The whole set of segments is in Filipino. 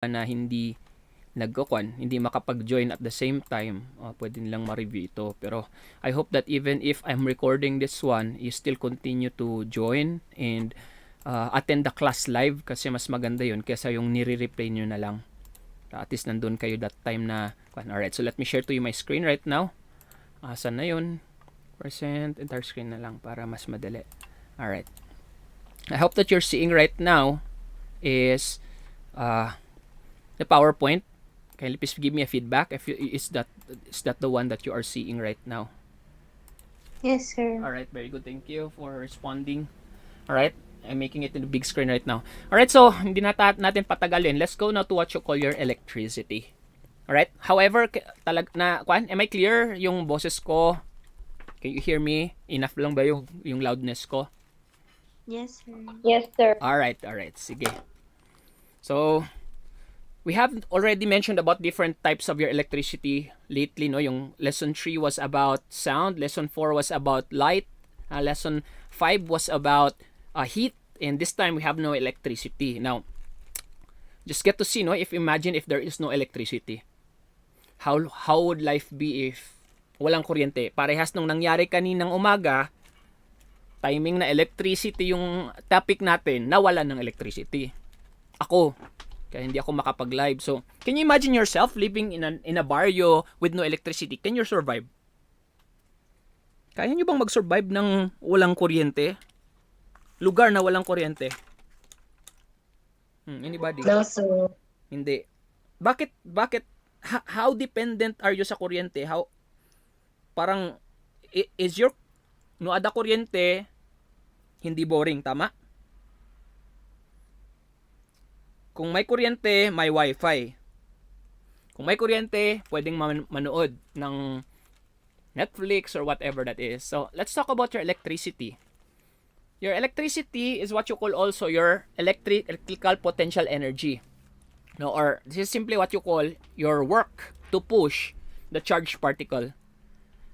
na hindi hindi makapag-join at the same time, pwede nilang ma-review ito. Pero I hope that even if I'm recording this one, you still continue to join and attend the class live kasi mas maganda yun kaysa yung nire-replay nyo na lang. At least nandun kayo that time na. Alright, so let me share to you my screen right now. Saan na yun? Percent, entire screen na lang para mas madali. Alright. I hope that you're seeing right now is the PowerPoint. Can you please give me a feedback if is that the one that you are seeing right now? Yes, sir. All right, very good. Thank you for responding. All right, I'm making it in the big screen right now. All right, so hindi natin patagalin. Let's go now to what you call your electricity. All right. However, am I clear yung boses ko? Can you hear me? Enough lang ba yung loudness ko? Yes, sir. Yes, sir. All right. Sige. So, we have already mentioned about different types of your electricity lately, no? Yung lesson 3 was about sound, lesson 4 was about light, lesson 5 was about heat, and this time we have no electricity. Now, just get to see, no? Imagine if there is no electricity. How would life be if walang kuryente? Parehas nung nangyari kaninang umaga, timing na electricity yung topic natin, nawalan ng electricity. Ako, kaya hindi ako makapag-live. So, can you imagine yourself living in a barrio with no electricity? Can you survive? Kaya nyo bang mag-survive ng walang kuryente? Lugar na walang kuryente? Anybody? No, sir. Hindi. Bakit? How dependent are you sa kuryente? Parang, is your, no ada kuryente, hindi boring, tama? Kung may kuryente, may wifi. Kung may kuryente, pwedeng manood ng Netflix or whatever that is. So, let's talk about your electricity. Your electricity is what you call also your electrical potential energy. No, or this is simply what you call your work to push the charged particle.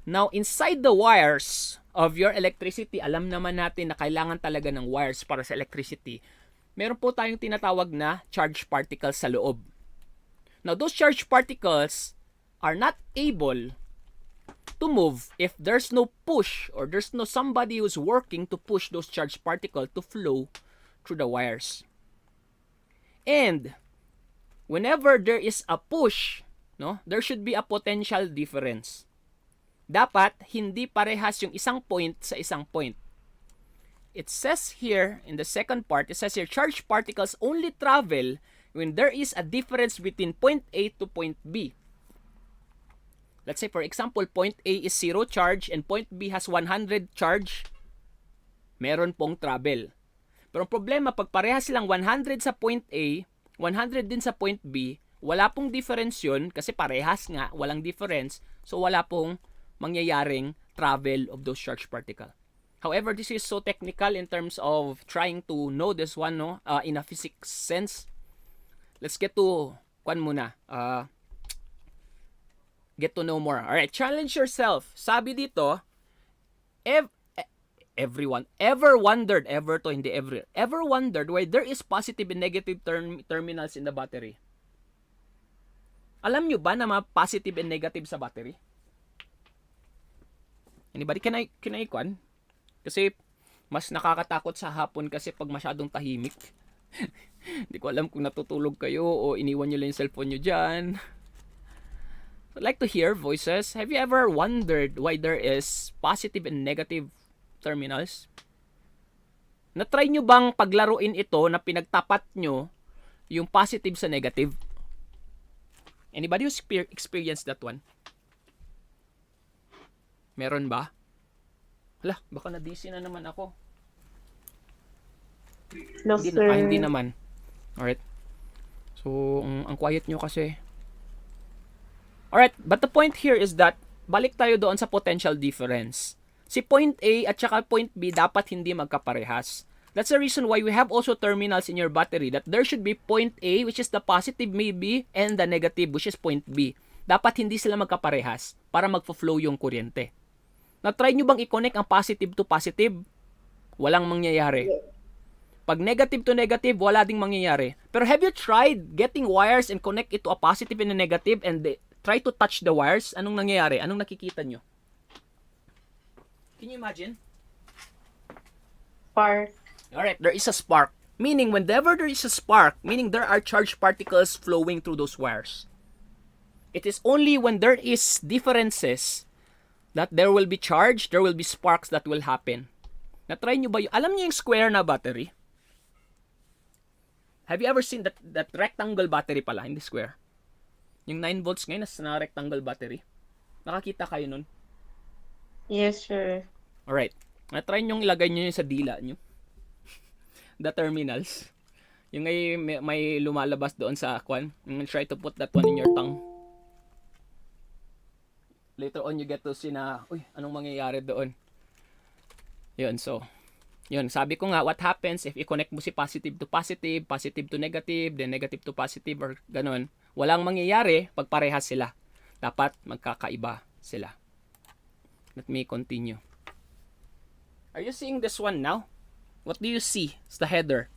Now, inside the wires of your electricity, alam naman natin na kailangan talaga ng wires para sa electricity. Meron po tayong tinatawag na charged particles sa loob. Now, those charged particles are not able to move if there's no push or there's no somebody who's working to push those charged particles to flow through the wires. And whenever there is a push, no, there should be a potential difference. Dapat hindi parehas yung isang point sa isang point. It says here in the second part, it says here charged particles only travel when there is a difference between point A to point B. Let's say for example, point A is 0 charge and point B has 100 charge. Meron pong travel. Pero ang problema, pag parehas silang 100 sa point A, 100 din sa point B, wala pong difference yun kasi parehas nga, walang difference. So wala pong mangyayaring travel of those charged particle. However, this is so technical in terms of trying to know this one, no, in a physics sense. Let's get to get to know more. Alright, challenge yourself. Sabi dito, everyone ever wondered why there is positive and negative terminals in the battery? Alam nyo ba na mga positive and negative sa battery? Anybody? Can I kwan? Kasi mas nakakatakot sa hapon kasi pag masyadong tahimik. Hindi ko alam kung natutulog kayo o iniwan nyo lang yung cellphone nyo dyan. I'd like to hear voices. Have you ever wondered why there is positive and negative terminals? Na-try nyo bang paglaruin ito na pinagtapat nyo yung positive sa negative? Anybody who's experienced that one? Meron ba? Hala, baka na-DC na naman ako. No, sir. Hindi naman. Alright. So, ang quiet nyo kasi. Alright, but the point here is that, balik tayo doon sa potential difference. Si point A at saka point B dapat hindi magkaparehas. That's the reason why we have also terminals in your battery that there should be point A, which is the positive maybe, and the negative, which is point B. Dapat hindi sila magkaparehas para magfo-flow yung kuryente. Na-try nyo bang i-connect ang positive to positive? Walang mangyayari. Pag negative to negative, wala ding mangyayari. Pero have you tried getting wires and connect it to a positive and a negative and try to touch the wires? Anong nangyayari? Anong nakikita nyo? Can you imagine? Spark. Alright, there is a spark. Meaning, whenever there is a spark, meaning there are charged particles flowing through those wires. It is only when there is differences that there will be charge, there will be sparks that will happen. Na-try nyo ba yun? Alam nyo yung square na battery? Have you ever seen that rectangle battery pala, hindi square? Yung 9 volts ngayon na rectangle battery. Nakakita kayo nun? Yes, sir. Alright. Na-try nyo ilagay nyo yun sa dila nyo. The terminals. Yung may lumalabas doon sa kwan. Try to put that one in your tongue. Later on, you get to see na, uy, anong mangyayari doon? Yun, so, yun, sabi ko nga, what happens if i-connect mo si positive to positive, positive to negative, then negative to positive, or ganun, walang mangyayari pag parehas sila. Dapat magkakaiba sila. Let me continue. Are you seeing this one now? What do you see? It's the header.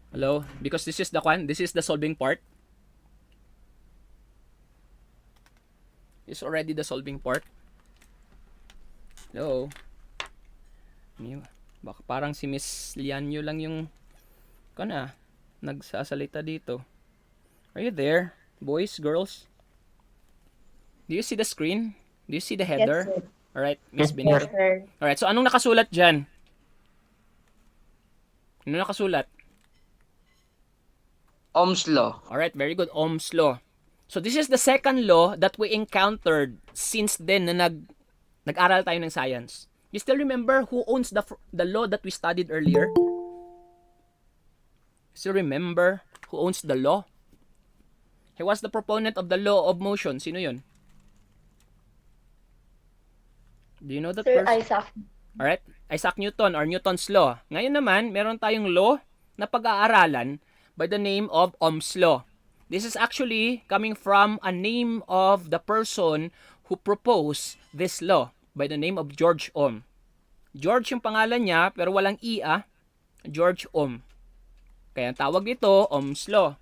Hello? Because this is the one, this is the solving part. This is already the solving part. Hello? Baka parang si Miss Lianyo lang yung nagsasalita dito. Are you there? Boys, girls? Do you see the screen? Do you see the header? Yes, sir. Alright, Miss Yes, Benita. sir. Alright, so anong nakasulat dyan? Ano nakasulat? Ohm's law. Alright, very good. Ohm's law. So this is the second law that we encountered since then na nag-aral tayo ng science. You still remember who owns the law that we studied earlier? Still remember who owns the law? He was the proponent of the law of motion. Sino yun? Do you know that Sir person? Isaac. Alright? Isaac Newton or Newton's law. Ngayon naman, meron tayong law na pag-aaralan by the name of Ohm's law. This is actually coming from a name of the person who proposed this law by the name of George Ohm. George yung pangalan niya, pero walang E George Ohm. Kaya ang tawag dito, Ohm's law.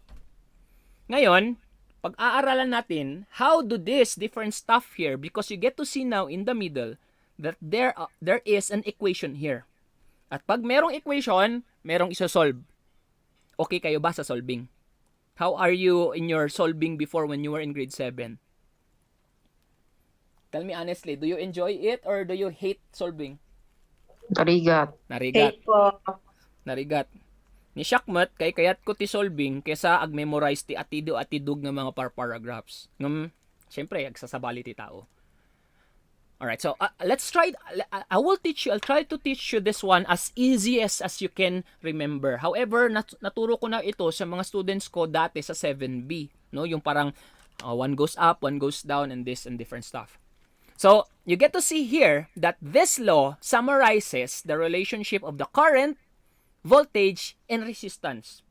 Ngayon, pag-aaralan natin, how do this different stuff here, because you get to see now in the middle that there is an equation here. At pag merong equation, merong isosolve. Okay kayo ba sa solving? How are you in your solving before when you were in grade 7? Tell me honestly, do you enjoy it or do you hate solving? Narigat. Narigat. Hate po. Narigat. Ni Shakmat, kay kayat ko ti solving kesa ag-memorize ti atidog ng mga paragraphs. Siyempre, agsasabali ti tao. Alright, so let's try. I'll try to teach you this one as easy as you can remember. However, naturo ko na ito sa mga students ko dati sa 7B. No? Yung parang one goes up, one goes down, and this and different stuff. So, you get to see here that this law summarizes the relationship of the current, voltage, and resistance.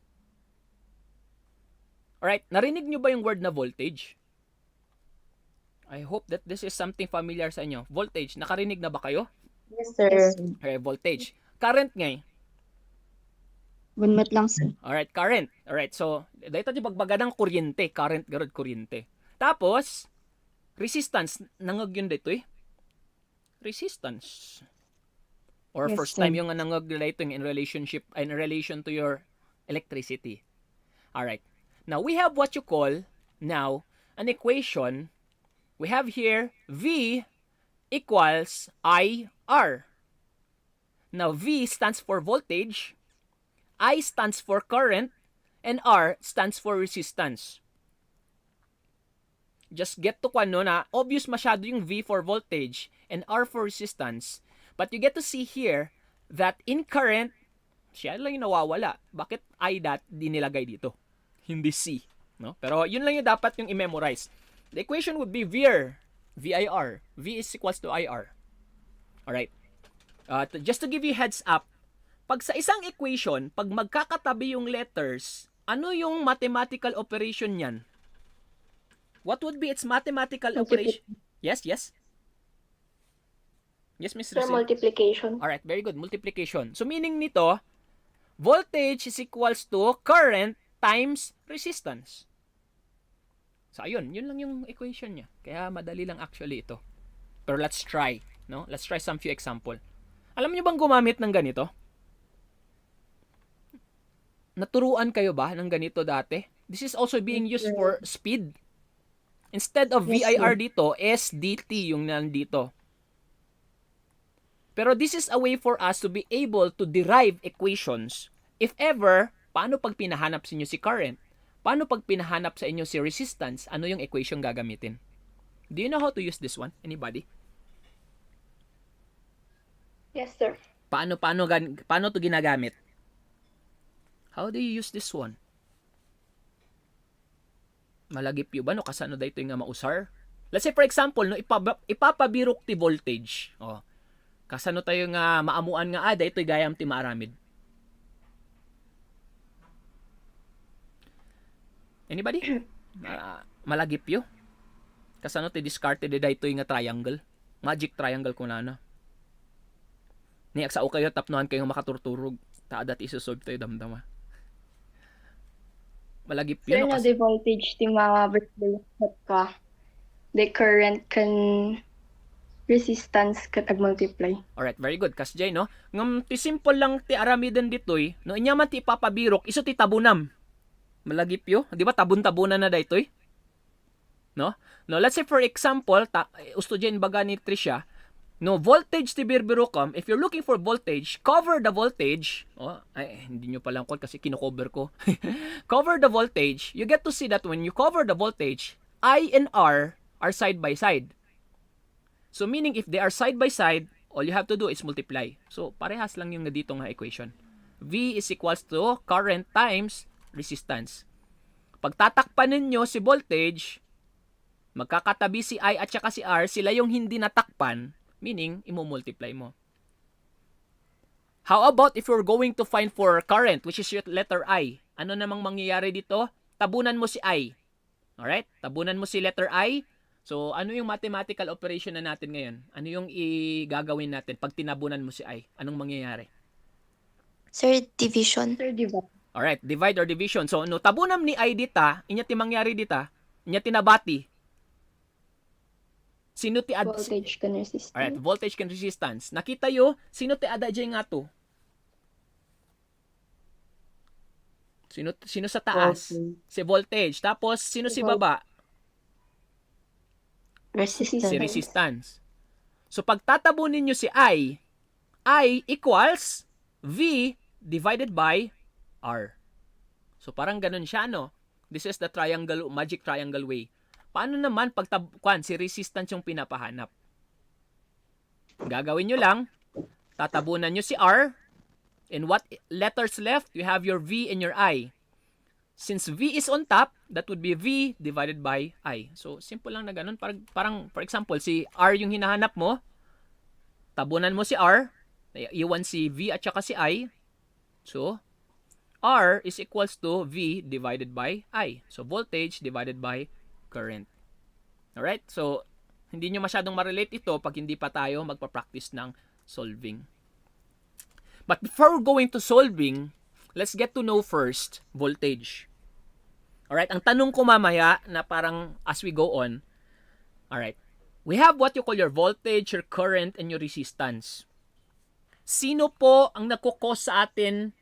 Alright, narinig nyo ba yung word na voltage? I hope that this is something familiar sa inyo. Voltage, nakarinig na ba kayo? Yes, sir. Okay, voltage. Current ngay. Bunmat lang, sir. Alright, current. Alright, so, dahito yung bagbaga ng kuryente. Current, garod kuryente. Tapos, resistance. Nangag yun dito eh. Resistance. Or Yes, first sir. time yung nangag dito in relation to your electricity. Alright. Now, we have what you call now an equation. We have here V equals IR. Now, V stands for voltage, I stands for current, and R stands for resistance. Just get to na obvious masyado yung V for voltage and R for resistance. But you get to see here that in current, siya lang yung nawawala. Bakit I that di nilagay dito? Hindi C. No? Pero yun lang yung dapat yung i-memorize. The equation would be VIR. VIR. V is equals to IR. Alright. Just to give you heads up, pag sa isang equation, pag magkakatabi yung letters, ano yung mathematical operation niyan? What would be its mathematical operation? Yes, yes. Yes, Miss Sir, Rizel? multiplication. Alright, very good. Multiplication. So, meaning nito, voltage is equals to current times resistance. So, ayun. Yun lang yung equation niya. Kaya madali lang actually ito. Pero let's try. No? Let's try some few example. Alam niyo bang gumamit ng ganito? Naturuan kayo ba ng ganito dati? This is also being used for speed. Instead of Yes, VIR dito, SDT yung nandito. Pero this is a way for us to be able to derive equations. If ever, paano pag pinahanap sa inyo si current? Paano pag pinahanap sa inyo si resistance? Ano yung equation gagamitin? Do you know how to use this one? Anybody? Yes, sir. Paano to ginagamit? How do you use this one? Malagip yun ba? No, kasano da ito yung mausar? Let's say for example, no, ipapabirok ti voltage. Oh. Kasano tayo nga maamuan nga ada, ito'y gayam ti maaramid. Anybody? Malagip yun? Kasano ti discarded da ito'y nga triangle? Magic triangle kung na. Niyak sa kayo, tapnuhan kayong makaturturog. Taadat isusolve tayo damdama. Malagip Sir, yun. no, the voltage ti mga birthday ka. The current can resistance katag multiply. Alright, very good. Kas Jay, no? Ngam ti simple lang ti aramiden ditoy, no inya man ti ipapabirok, iso ti tabunam. Malagip yo, di ba tabun-tabunan na daytoy? No? No, let's say for example, usto dyan baga ni Trisha, no, voltage ti birbirokam, if you're looking for voltage, cover the voltage. Oh, ay, hindi nyo palang call kasi kino-cover ko. Cover the voltage. You get to see that when you cover the voltage, I and R are side by side. So meaning if they are side by side, all you have to do is multiply. So parehas lang yung dito nga equation. V is equals to current times resistance. Pag tatakpan ninyo si voltage, magkakatabi si I at saka si R, sila yung hindi natakpan, meaning imo-multiply mo. How about if you're going to find for current, which is your letter I? Ano namang mangyayari dito? Tabunan mo si I. Alright? Tabunan mo si letter I. So, ano yung mathematical operation na natin ngayon? Ano yung gagawin natin pag tinabunan mo si I? Anong mangyayari? Sir, division. Sir, di ba? Alright, divide or division. So, no, tabunam ni I dita, inya ti mangyari dita, inya tinabati. Sino ti Voltage can resistance. Alright, voltage can resistance. Nakita yo, sino ti ada dyan nga to? Sino sa taas? Si voltage. Tapos, sino si baba? Resistance. Si resistance. So, pag tatabunin nyo si I equals V divided by R. So, parang ganun siya, no? This is the magic triangle way. Paano naman pag si resistance yung pinapahanap? Gagawin nyo lang, tatabunan nyo si R, and what letters left? You have your V and your I. Since V is on top, that would be V divided by I. So, simple lang na ganun. Parang, for example, si R yung hinahanap mo, tabunan mo si R, iwan si V at saka si I. So, R is equals to V divided by I. So, voltage divided by current. Alright? So, hindi nyo masyadong ma-relate ito pag hindi pa tayo magpa-practice ng solving. But before going to solving, let's get to know first voltage. Alright? Ang tanong ko mamaya na parang as we go on, alright, we have what you call your voltage, your current, and your resistance. Sino po ang nagkukos sa atin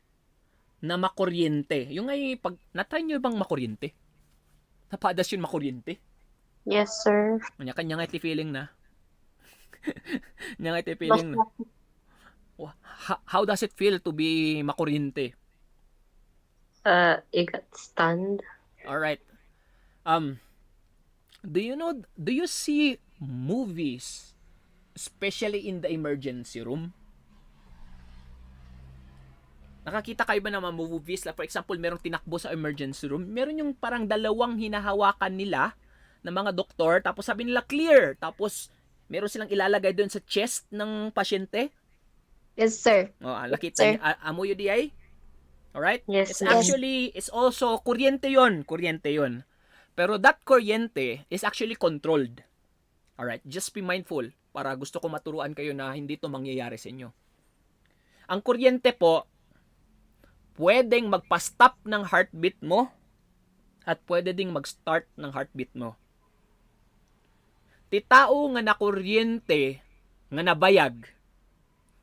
na makuryente? Yung ay, pag natry nyo bang makuryente? Napadas yun makuryente? Yes, sir. Kanya-kanya nga iti feeling na. Kanya nga iti feeling na. How does it feel to be makuryente? You got stunned. Alright. Do you see movies, especially in the emergency room? Nakakita kayo ba ng mga movies? Like for example, merong tinakbo sa emergency room. Meron yung parang dalawang hinahawakan nila ng mga doktor. Tapos sabi nila clear. Tapos meron silang ilalagay doon sa chest ng pasyente. Yes, sir. Oh, nakita niyo. Amo yun di ay? Alright? Yes, It's yes. actually, it's also, kuryente yun. Kuryente yun. Pero that kuryente is actually controlled. Alright? Just be mindful. para gusto ko maturuan kayo na hindi to mangyayari sa inyo. Ang kuryente po, pwedeng magpa-stop ng heartbeat mo at pwede ding mag-start ng heartbeat mo. Titao nga na kuryente nga nabayag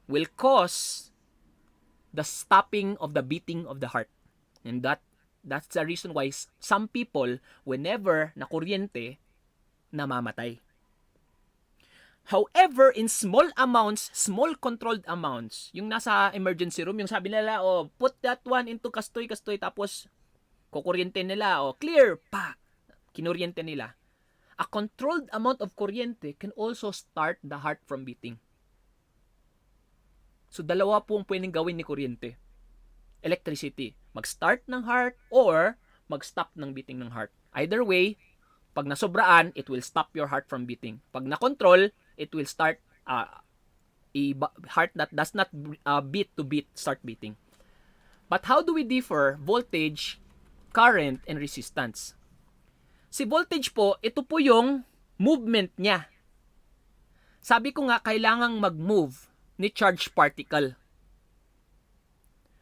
will cause the stopping of the beating of the heart. And that's the reason why some people, whenever na kuryente, namamatay. However, in small amounts, small controlled amounts, yung nasa emergency room, yung sabi nila, oh, put that one into kastoy, tapos kukuryente nila, oh, clear, pa, kinuryente nila. A controlled amount of kuryente can also start the heart from beating. So, dalawa po ang pwedeng gawin ni kuryente. Electricity, mag-start ng heart or mag-stop ng beating ng heart. Either way, pag nasobraan, it will stop your heart from beating. Pag na-control, it will start heart that does not beat to beat, start beating. But how do we differ voltage, current, and resistance? Si voltage po, ito po yung movement niya. Sabi ko nga, kailangang mag-move ni charged particle.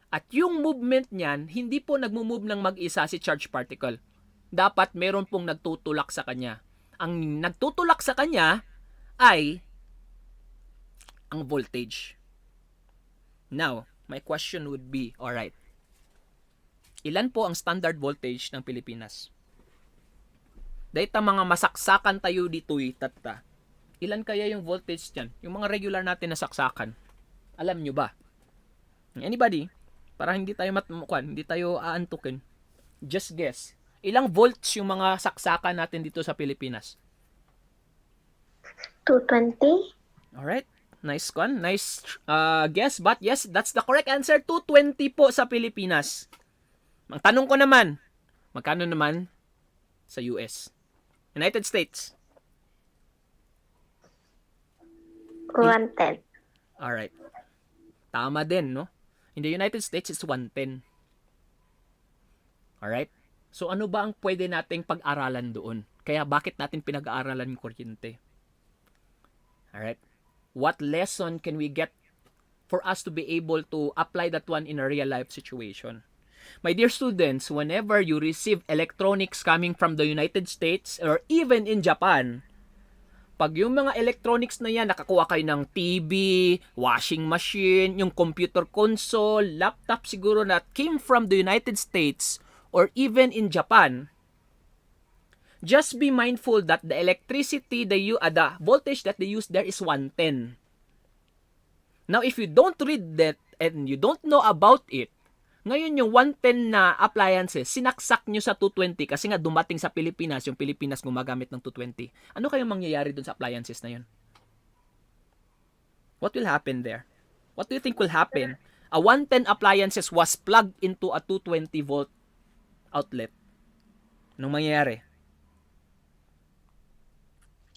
At yung movement niyan, hindi po nagmo-move ng mag-isa si charged particle. Dapat meron pong nagtutulak sa kanya. Ang nagtutulak sa kanya ay ang voltage. Now, my question would be, alright, ilan po ang standard voltage ng Pilipinas? Dahil mga masaksakan tayo dito'y tata. Ilan kaya yung voltage dyan? Yung mga regular natin na saksakan. Alam nyo ba? Anybody? Para hindi tayo hindi tayo aantukin. Just guess. Ilang volts yung mga saksakan natin dito sa Pilipinas? 220? Alright. Nice one. Nice guess. But yes, that's the correct answer. 220 po sa Pilipinas. Ang tanong ko naman, magkano naman sa US? United States? 110. Alright. Tama din, no? In the United States, it's 110. Alright? So, ano ba ang pwede nating pag-aralan doon? Kaya bakit natin pinag-aaralan yung kuryente? Alright? What lesson can we get for us to be able to apply that one in a real-life situation? My dear students, whenever you receive electronics coming from the United States or even in Japan, pag yung mga electronics na yan, nakakuha kayo ng TV, washing machine, yung computer console, laptop siguro na came from the United States or even in Japan, just be mindful that the electricity the voltage that they use there is 110. Now, if you don't read that and you don't know about it, ngayon yung 110 na appliances, sinaksak nyo sa 220 kasi nga dumating sa Pilipinas, yung Pilipinas gumagamit ng 220. Ano kayang mangyayari dun sa appliances na yun? What will happen there? What do you think will happen? A 110 appliances was plugged into a 220 volt outlet. Anong mangyayari?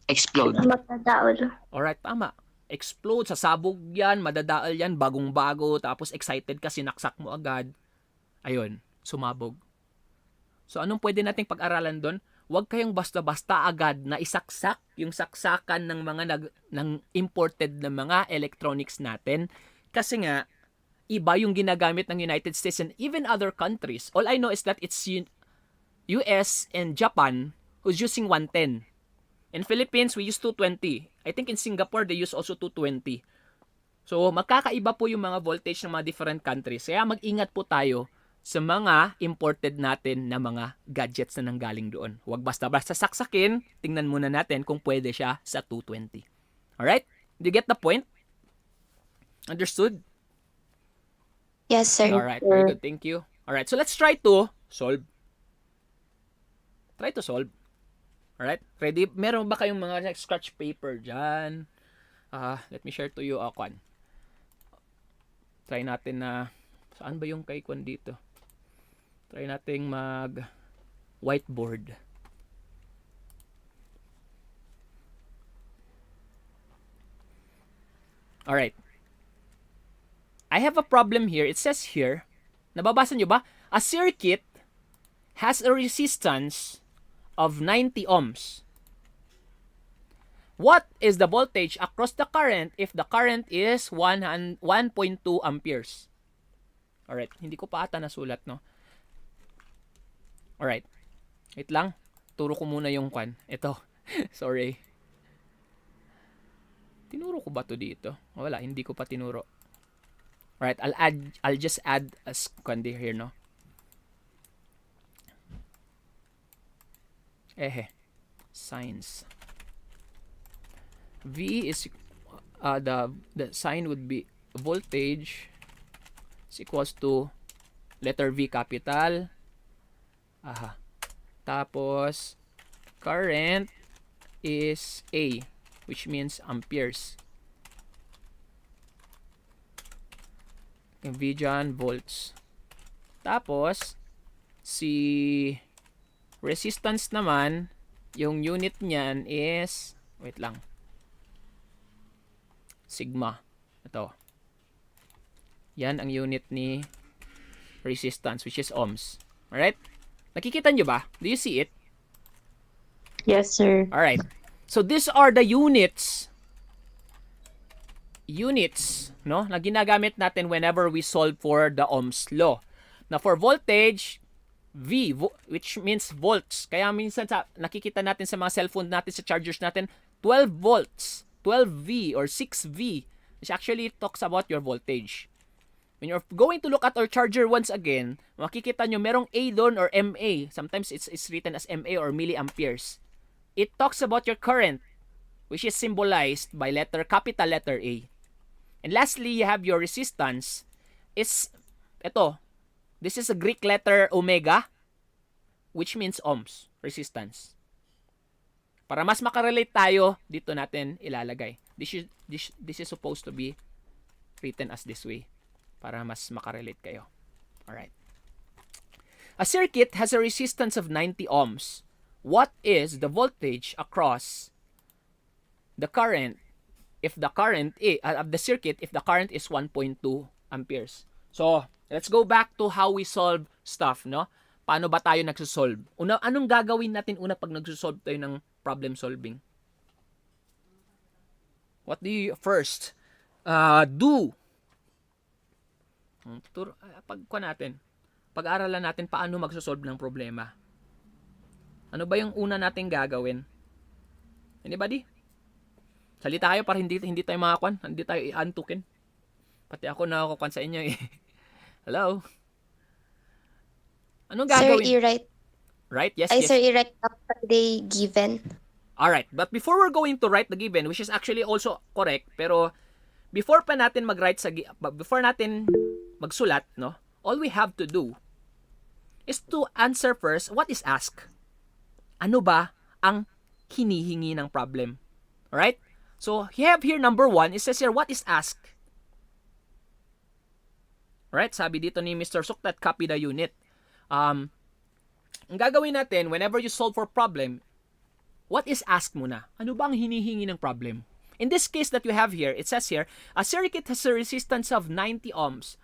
Explode. Matadaol. Alright, tama. Explode, sasabog yan, madadaal yan, bagong-bago, tapos excited ka, sinaksak mo agad. Ayun, sumabog. So, anong pwede nating pag-aralan doon? Huwag kayong basta-basta agad na isaksak yung saksakan ng mga ng imported na mga electronics natin. Kasi nga, iba yung ginagamit ng United States and even other countries. All I know is that it's US and Japan who's using 110. In Philippines, we use 220. I think in Singapore, they use also 220. So, magkakaiba po yung mga voltage ng mga different countries. Kaya mag-ingat po tayo sa mga imported natin na mga gadgets na nanggaling doon. Huwag basta-basta saksakin. Tingnan muna natin kung pwede siya sa 220. Alright? Do you get the point? Understood? Yes, sir. Alright, very good. Thank you. Alright, so let's try to solve. Try to solve. Alright? Ready? Meron ba kayong mga scratch paper dyan? Let me share to you kwan. Try natin na saan ba yung kay kwan dito? Try nating mag whiteboard. Alright. I have a problem here. It says here, nababasa nyo ba? A circuit has a resistance of 90 ohms. What is the voltage across the current if the current is 1.2 amperes? Alright, hindi ko pa ata nasulat, no? Alright, wait lang. Turo ko muna yung kwan. Ito, sorry. Tinuro ko ba to dito? Wala, hindi ko pa tinuro. Alright, I'll just add a kwan here, no? Signs. V is the sign would be voltage is equals to letter V capital. Tapos current is A, which means amperes. Yung V dyan, volts. Tapos si resistance naman, yung unit niyan is, wait lang, sigma. Ito. Yan ang unit ni resistance, which is ohms. Alright? Nakikita nyo ba? Do you see it? Yes, sir. Alright. So, these are the units, no, na ginagamit natin whenever we solve for the Ohm's law. Now, for voltage, V, which means volts. Kaya minsan nakikita natin sa mga cellphone natin, sa chargers natin, 12 volts. 12V or 6V, which actually talks about your voltage. When you're going to look at our charger once again, makikita nyo merong A doon or MA. Sometimes it's written as MA or milliamperes. It talks about your current, which is symbolized by capital letter A. And lastly, you have your resistance. This is a Greek letter omega, which means ohms, resistance. Para mas makarelate tayo, dito natin ilalagay. This is supposed to be written as this way. Para mas makarelate kayo. Alright. A circuit has a resistance of 90 ohms. What is the voltage across the current if the current of the circuit if the current is 1.2 amperes? So, let's go back to how we solve stuff, no? Paano ba tayo nagsosolve? Anong gagawin natin pag nagsosolve tayo ng problem solving? What do you first do? Pag-aralan natin paano magsosolve ng problema. Ano ba yung una nating gagawin? Anybody? Salita tayo para hindi tayo makakuan, hindi tayo iantukin. Pati ako nakakuan sa inyo eh. Hello? Anong gagawin? Sir, i-write. Right? Yes, Ay, yes. sir, i-write after the given. Alright, but before we're going to write the given, which is actually also correct, pero before natin magsulat, no, all we have to do is to answer first what is asked. Ano ba ang hinihingi ng problem? Alright? So, you have here number 1, it says here, what is asked? Alright, sabi dito ni Mr. Suktat, copy the unit. Ang gagawin natin, whenever you solve for problem, what is asked muna? Ano ba ang hinihingi ng problem? In this case that you have here, it says here, a circuit has a resistance of 90 ohms.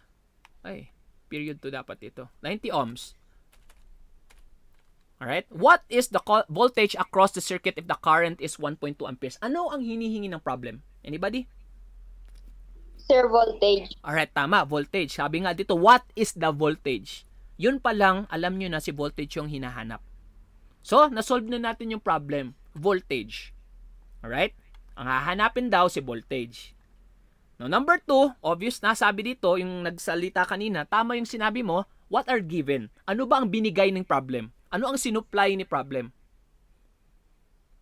Ay, period to dapat ito. 90 ohms. Alright? What is the voltage across the circuit if the current is 1.2 amperes? Ano ang hinihingi ng problem? Anybody? Sir, voltage. Alright, tama. Voltage. Sabi nga dito, what is the voltage? Yun pa lang, alam nyo na si voltage yung hinahanap. So, nasolve na natin yung problem. Voltage. Alright? Ang hahanapin daw si voltage. Now, number 2, obvious na, sabi dito, yung nagsalita kanina, tama yung sinabi mo, what are given? Ano ba ang binigay ng problem? Ano ang sinupply ni problem?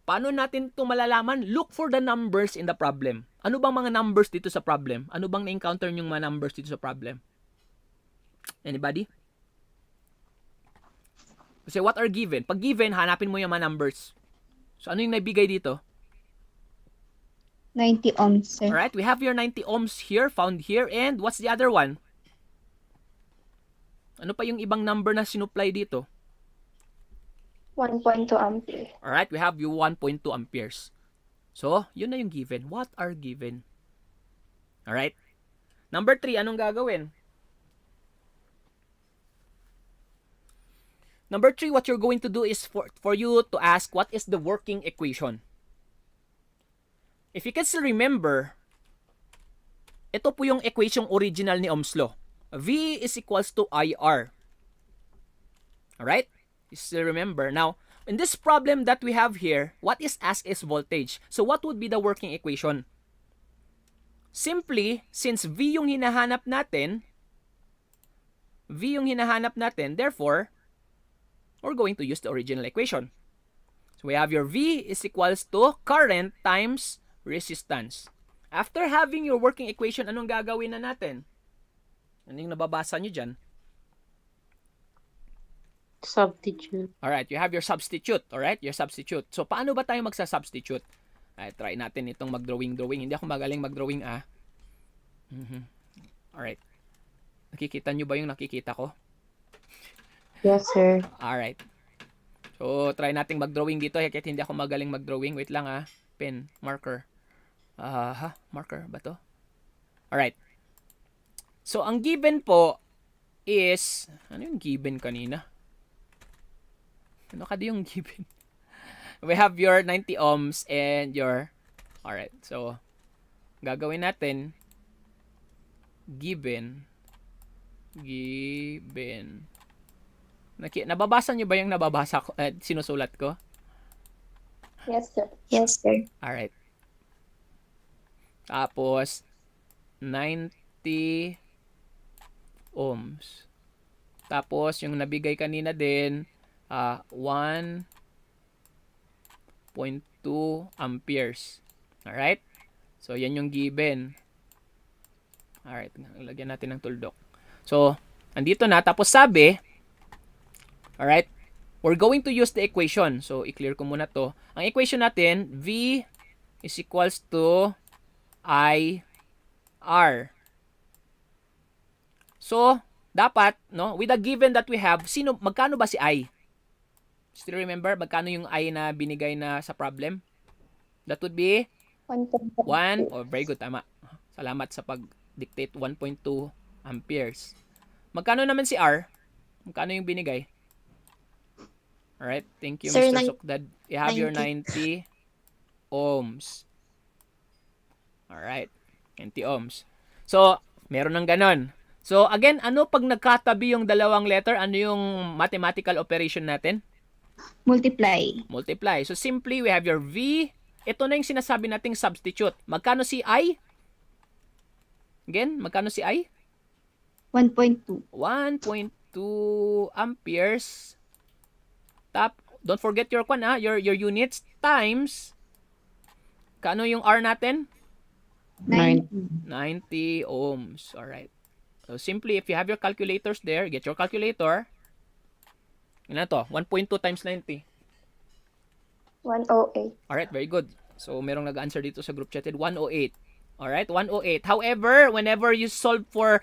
Paano natin ito malalaman? Look for the numbers in the problem. Ano bang mga numbers dito sa problem? Ano bang na-encounter yung mga numbers dito sa problem? Anybody? Kasi what are given? Pag given, hanapin mo yung mga numbers. So, ano yung naibigay dito? 90 ohms, sir. Alright, we have your 90 ohms here, found here. And what's the other one? Ano pa yung ibang number na sinupply dito? 1.2 ampere. Alright, we have yung 1.2 amperes. So, yun na yung given. What are given? Alright. Number 3, anong gagawin? Number 3, what you're going to do is for you to ask what is the working equation. if you can still remember, ito po yung equation original ni Ohm's law. V is equals to IR. Alright? You still remember. Now, in this problem that we have here, what is asked is voltage. So, what would be the working equation? Simply, since V yung hinahanap natin, therefore, we're going to use the original equation. So, we have your V is equals to current times resistance. After having your working equation, anong gagawin na natin? Ano yung nababasa nyo dyan? Substitute. Alright, you have your substitute. Alright, your substitute. So, paano ba tayo magsa-substitute? Try natin itong mag-drawing. Hindi ako magaling mag-drawing, Alright. Nakikita nyo ba yung nakikita ko? Yes, sir. Alright. So, try nating mag-drawing dito. Kahit hindi ako magaling mag-drawing. Wait lang, Pen, marker. Marker ba to? Alright. So, ang given po is, ano yung given kanina? Ano kada yung given? We have your 90 ohms and your, alright. So, gagawin natin, given. Nababasa nyo ba yung nababasa ko, sinusulat ko? Yes, sir. Yes, sir. Alright. Tapos, 90 ohms. Tapos, yung nabigay kanina din, 1.2 amperes. Alright? So, yan yung given. Alright, lagyan natin ng tuldok. So, andito na. Tapos sabi, alright, we're going to use the equation. So, i-clear ko muna to. Ang equation natin, V is equals to IR. So, dapat, no, with the given that we have, magkano ba si I? Still remember, magkano yung I na binigay na sa problem? That would be 1. Oh, very good, tama. Salamat sa pag-dictate, 1.2 amperes. Magkano naman si R? Magkano yung binigay? Alright, thank you, Sir, Mr. Sukdad. You have 90. your 90 ohms. Alright, 90 ohms. So, meron ng ganon. So, again, ano pag nagkatabi yung dalawang letter? Ano yung mathematical operation natin? Multiply. So, simply, we have your V. Ito na yung sinasabi nating substitute. Magkano si I? Again, magkano si I? 1.2. 1.2 amperes. Don't forget your your units times. Kano yung R natin? 90 ohms. Alright. So, simply, if you have your calculators there, get your calculator. Ano to? 1.2 times 90. 108. Alright, very good. So, merong nag-answer dito sa group chat. 108. Alright, 108. However, whenever you solve for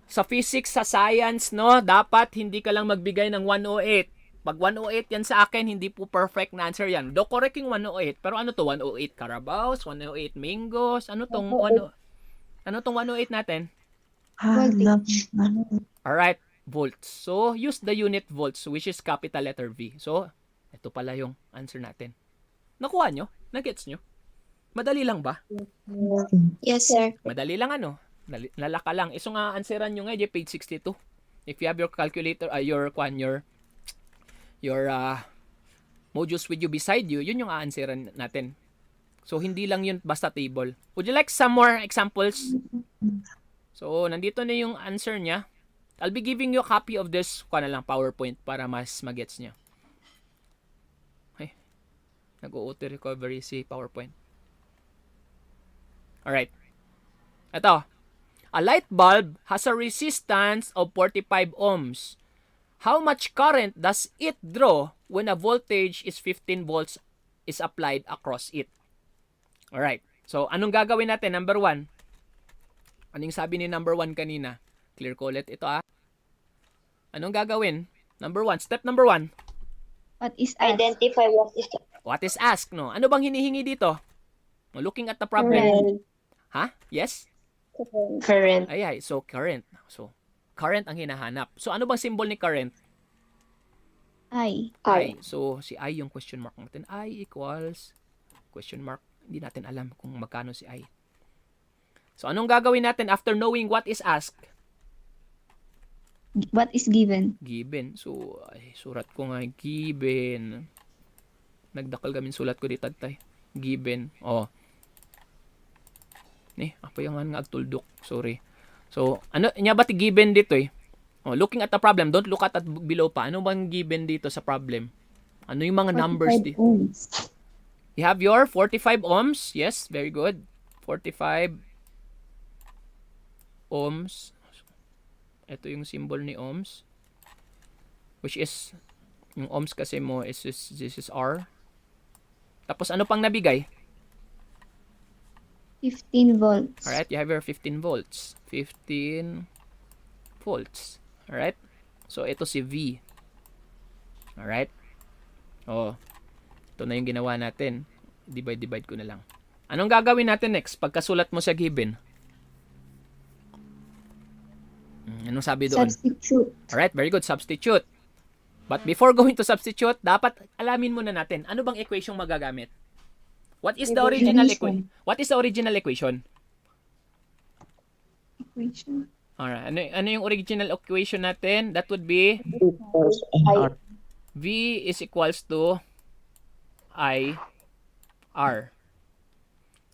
sa physics, sa science, no, dapat hindi ka lang magbigay ng 108. Pag 108 yan sa akin, hindi po perfect na answer yan. Do correct yung 108. Pero ano to? 108 Carabaos, 108 Mangoes. Ano tong 108 natin? Alright, volts. So, use the unit volts, which is capital letter V. So, ito pala yung answer natin. Nakuha nyo? Nagets nyo? Madali lang ba? Yes, sir. Madali lang ano? Lalaka lang. Iso nga answeran nyo nga, page 62. If you have your calculator, your modules with you beside you, yun yung answeran natin. So, hindi lang yun basta table. Would you like some more examples? So, nandito na yung answer niya. I'll be giving you a copy of this PowerPoint para mas magets nyo. Nag-auto recovery si PowerPoint. Alright. Ito. A light bulb has a resistance of 45 ohms. How much current does it draw when a voltage is 15 volts is applied across it? Alright. So, anong gagawin natin? Number 1. Anong sabi ni number 1 kanina? Clear ko ulit ito Anong gagawin? Number 1. Step number 1. What is Identify What is asked, no? Ano bang hinihingi dito? Looking at the problem. Yes? Current. Ay, so current. So, current ang hinahanap. So, ano bang symbol ni current? I. I. So, si I yung question mark natin. I equals question mark. Hindi natin alam kung magkano si I. So, anong gagawin natin after knowing what is asked? What is given? Given. So, surat ko nga, given. Nagdakal kami sulat ko di tagtay. Given. Apa yung nga agtuldok. Sorry. So, ano, niya ba ti given dito eh? Looking at the problem, don't look at below pa. Ano bang given dito sa problem? Ano yung mga numbers 45 dito? ohms. You have your 45 ohms. Yes, very good. 45 ohms. Ito yung symbol ni ohms. Which is, yung ohms kasi mo is this is R. Tapos ano pang nabigay? 15 volts. Alright, you have your 15 volts. 15 volts. Alright? So, ito si V. Alright? Ito na yung ginawa natin. Divide ko na lang. Anong gagawin natin next pagkasulat mo sa given? Anong sabi doon? Substitute. Alright, very good. Substitute. But before going to substitute, dapat alamin muna natin, ano bang equation magagamit? What is the original equation? What is the original equation? Equation. Alright, ano yung original equation natin? That would be V is equals to I R.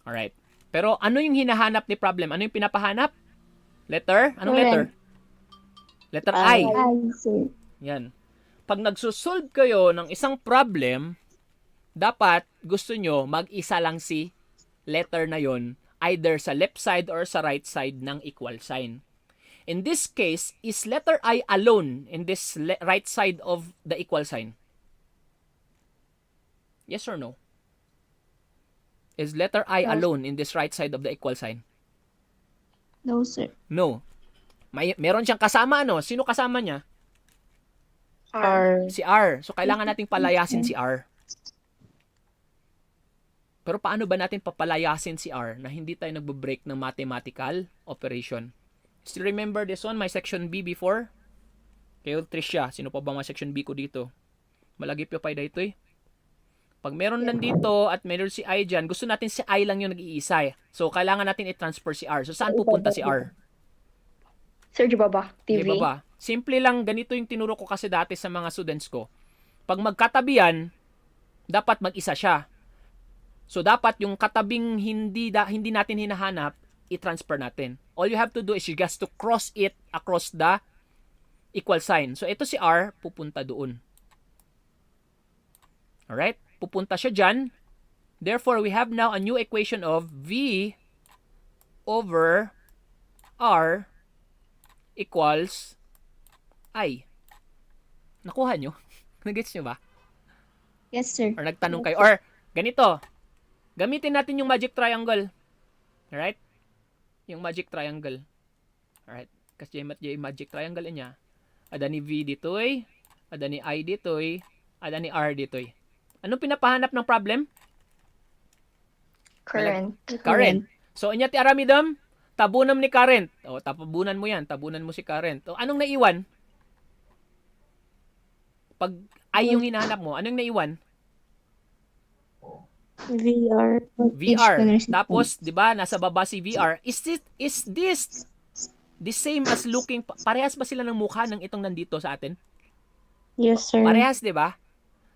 Alright. Pero ano yung hinahanap ni problem? Ano yung pinapahanap? Letter? Anong letter? Letter I. I, sir. Yan. Pag nagsusolve kayo ng isang problem, dapat gusto nyo mag-isa lang si letter na yon, either sa left side or sa right side ng equal sign. In this case, is letter I alone in this right side of the equal sign? Yes or no? Is letter I alone in this right side of the equal sign? No, sir. No. Meron siyang kasama, no? Sino kasama niya? R. Si R. So, kailangan nating palayasin si R. Pero paano ba natin papalayasin si R na hindi tayo nagbo-break ng mathematical operation? Still remember this one, my section B before? Kayo, Tricia, sino pa ba mga section B ko dito? Malagip yung pay dito eh. Pag meron nandito at meron si I dyan, gusto natin si I lang yung nag-iisa eh. So, kailangan natin i-transfer si R. So, saan pupunta si R? Sir, di ba ba? TV? Di ba ba? Simple lang, ganito yung tinuro ko kasi dati sa mga students ko. Pag magkatabi yan, dapat mag-isa siya. So, dapat yung katabing hindi natin hinahanap, i-transfer natin. All you have to do is you just to cross it across the equal sign. So, ito si R, pupunta doon. Alright? Pupunta siya dyan. Therefore, we have now a new equation of V over R equals I. Nakuha nyo? Nagets nyo ba? Yes, sir. Or nagtanong kayo? Or, ganito. Gamitin natin yung magic triangle. Alright? Yung magic triangle. Alright? Kasi yung magic triangle niya. Ada ni V ditoy. Ada ni I ditoy. Ada ni R ditoy. Anong pinapahanap ng problem? Current. Current. So, inya ti aramidam, tabunam ni current. O, tabunan mo yan. Tabunan mo si current. O, anong naiwan? Pag I yung hinahanap mo, anong naiwan? VR. VR. Tapos, di ba, nasa baba si VR. Is this the same as looking, parehas ba sila ng mukha ng itong nandito sa atin? Yes, sir. Parehas, di ba?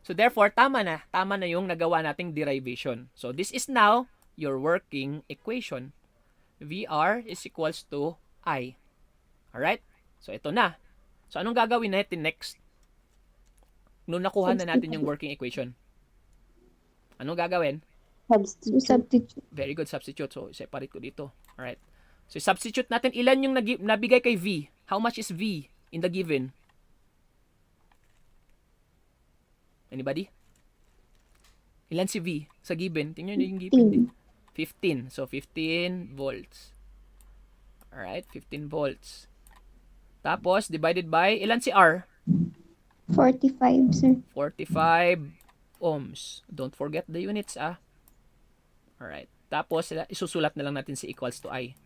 So, therefore, tama na yung nagawa nating derivation. So, this is now your working equation. VR is equals to I. Alright? So, ito na. So, anong gagawin natin next? Nung nakuha na natin yung working equation. Anong gagawin? Substitute. Very good, substitute. So, separate ko dito. Alright. So, substitute natin. Ilan yung nabigay kay V? How much is V in the given? Anybody? Ilan si V sa given? Tingnan nyo yung given. 15. So, 15 volts. Alright, 15 volts. Tapos, divided by, ilan si R? 45, sir. 45 ohms. Don't forget the units, ah. Alright. Tapos, isusulat na lang natin si equals to I.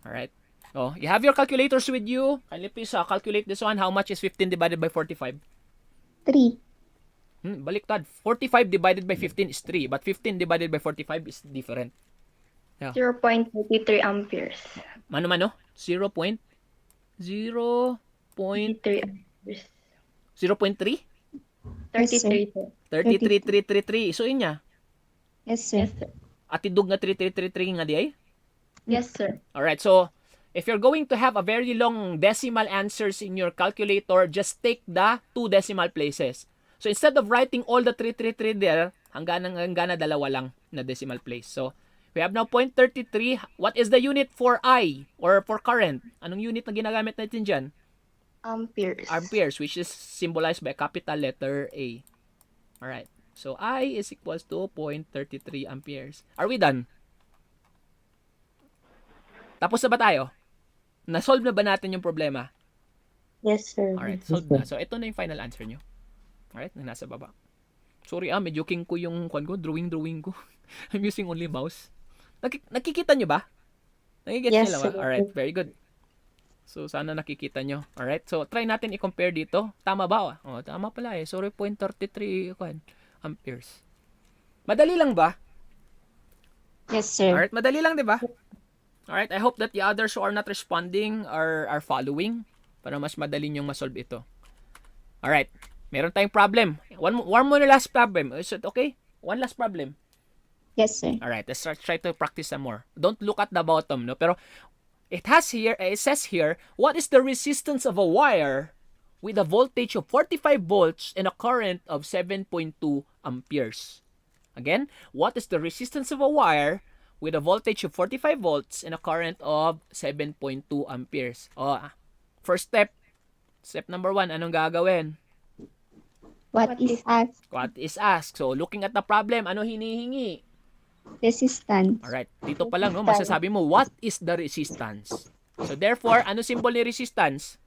Alright. Oh, you have your calculators with you. Kindly please calculate this one. How much is 15 divided by 45? 3. Baliktad. 45 divided by 15 is 3, but 15 divided by 45 is different. 0.33 amperes. Mano? 0.0 33 amperes. 0.3? Yes, sir. 33 sir. 33,333. So inya. Yes, sir. Yes, sir. Atidug nga 3333 nga di ay? Yes, sir. Alright, so if you're going to have a very long decimal answers in your calculator, just take the 2 decimal places. So instead of writing all the 333 there, hanggang na dalawa lang na decimal place. So we have now 0.33. What is the unit for I or for current? Anong unit na ginagamit natin dyan? Amperes. Amperes, which is symbolized by a capital letter A. Alright. So I is equals to 0.33 amperes. Are we done? Tapos na ba tayo? Na-solve na ba natin yung problema? Yes, sir. Alright, solved na. So ito na yung final answer nyo. Alright, na nasa baba. Sorry medyo king ko yung drawing ko. I'm using only mouse. Nakikita nyo ba? Nakikita Yes, nyo ba? sir. Alright, very good. So, sana nakikita nyo. Alright, so try natin i-compare dito. Tama ba? Oh, tama pala eh. 0.33 amperes. Madali lang ba? Yes, sir. Alright, madali lang, di ba? Alright, I hope that the others who are not responding are following para mas madali nyong masolve ito. Alright, meron tayong problem. One more last problem. Is it okay? One last problem. Yes, sir. Alright, let's try to practice some more. Don't look at the bottom, no? Pero it says here, what is the resistance of a wire with a voltage of 45 volts and a current of 7.2 amperes? Again, what is the resistance of a wire with a voltage of 45 volts and a current of 7.2 amperes? First step. Step number 1, anong gagawin? What is asked? What is asked? So, looking at the problem, ano hinihingi? Resistance. Alright, dito pa lang, no, masasabi mo, what is the resistance? So, therefore, ano symbol ni resistance?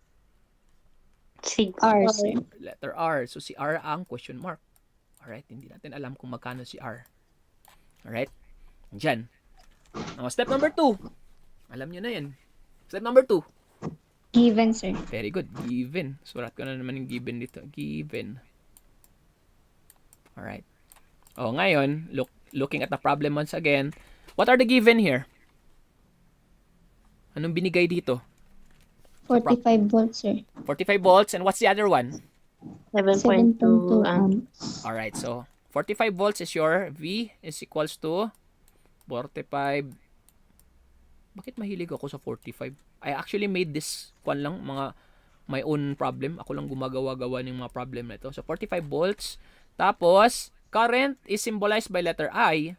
R, sir. Letter R. So, si R ang question mark. Alright, hindi natin alam kung magkano si R. Alright, dyan. Now, step number 2. Alam nyo na yan. Step number 2. Given, sir. Very good. Given. Surat ko na naman yung given dito. Given. Alright. Ngayon, looking at the problem once again, what are the given here? Anong binigay dito? 45 volts, sir. 45 volts. And what's the other one? 7.2 7.2 amp. amps. Alright, so 45 volts is your V is equals to 45. Bakit mahilig ako sa 45? I actually made this my own problem. Ako lang gumagawa-gawa ng mga problem na ito. So 45 volts. Tapos, current is symbolized by letter I.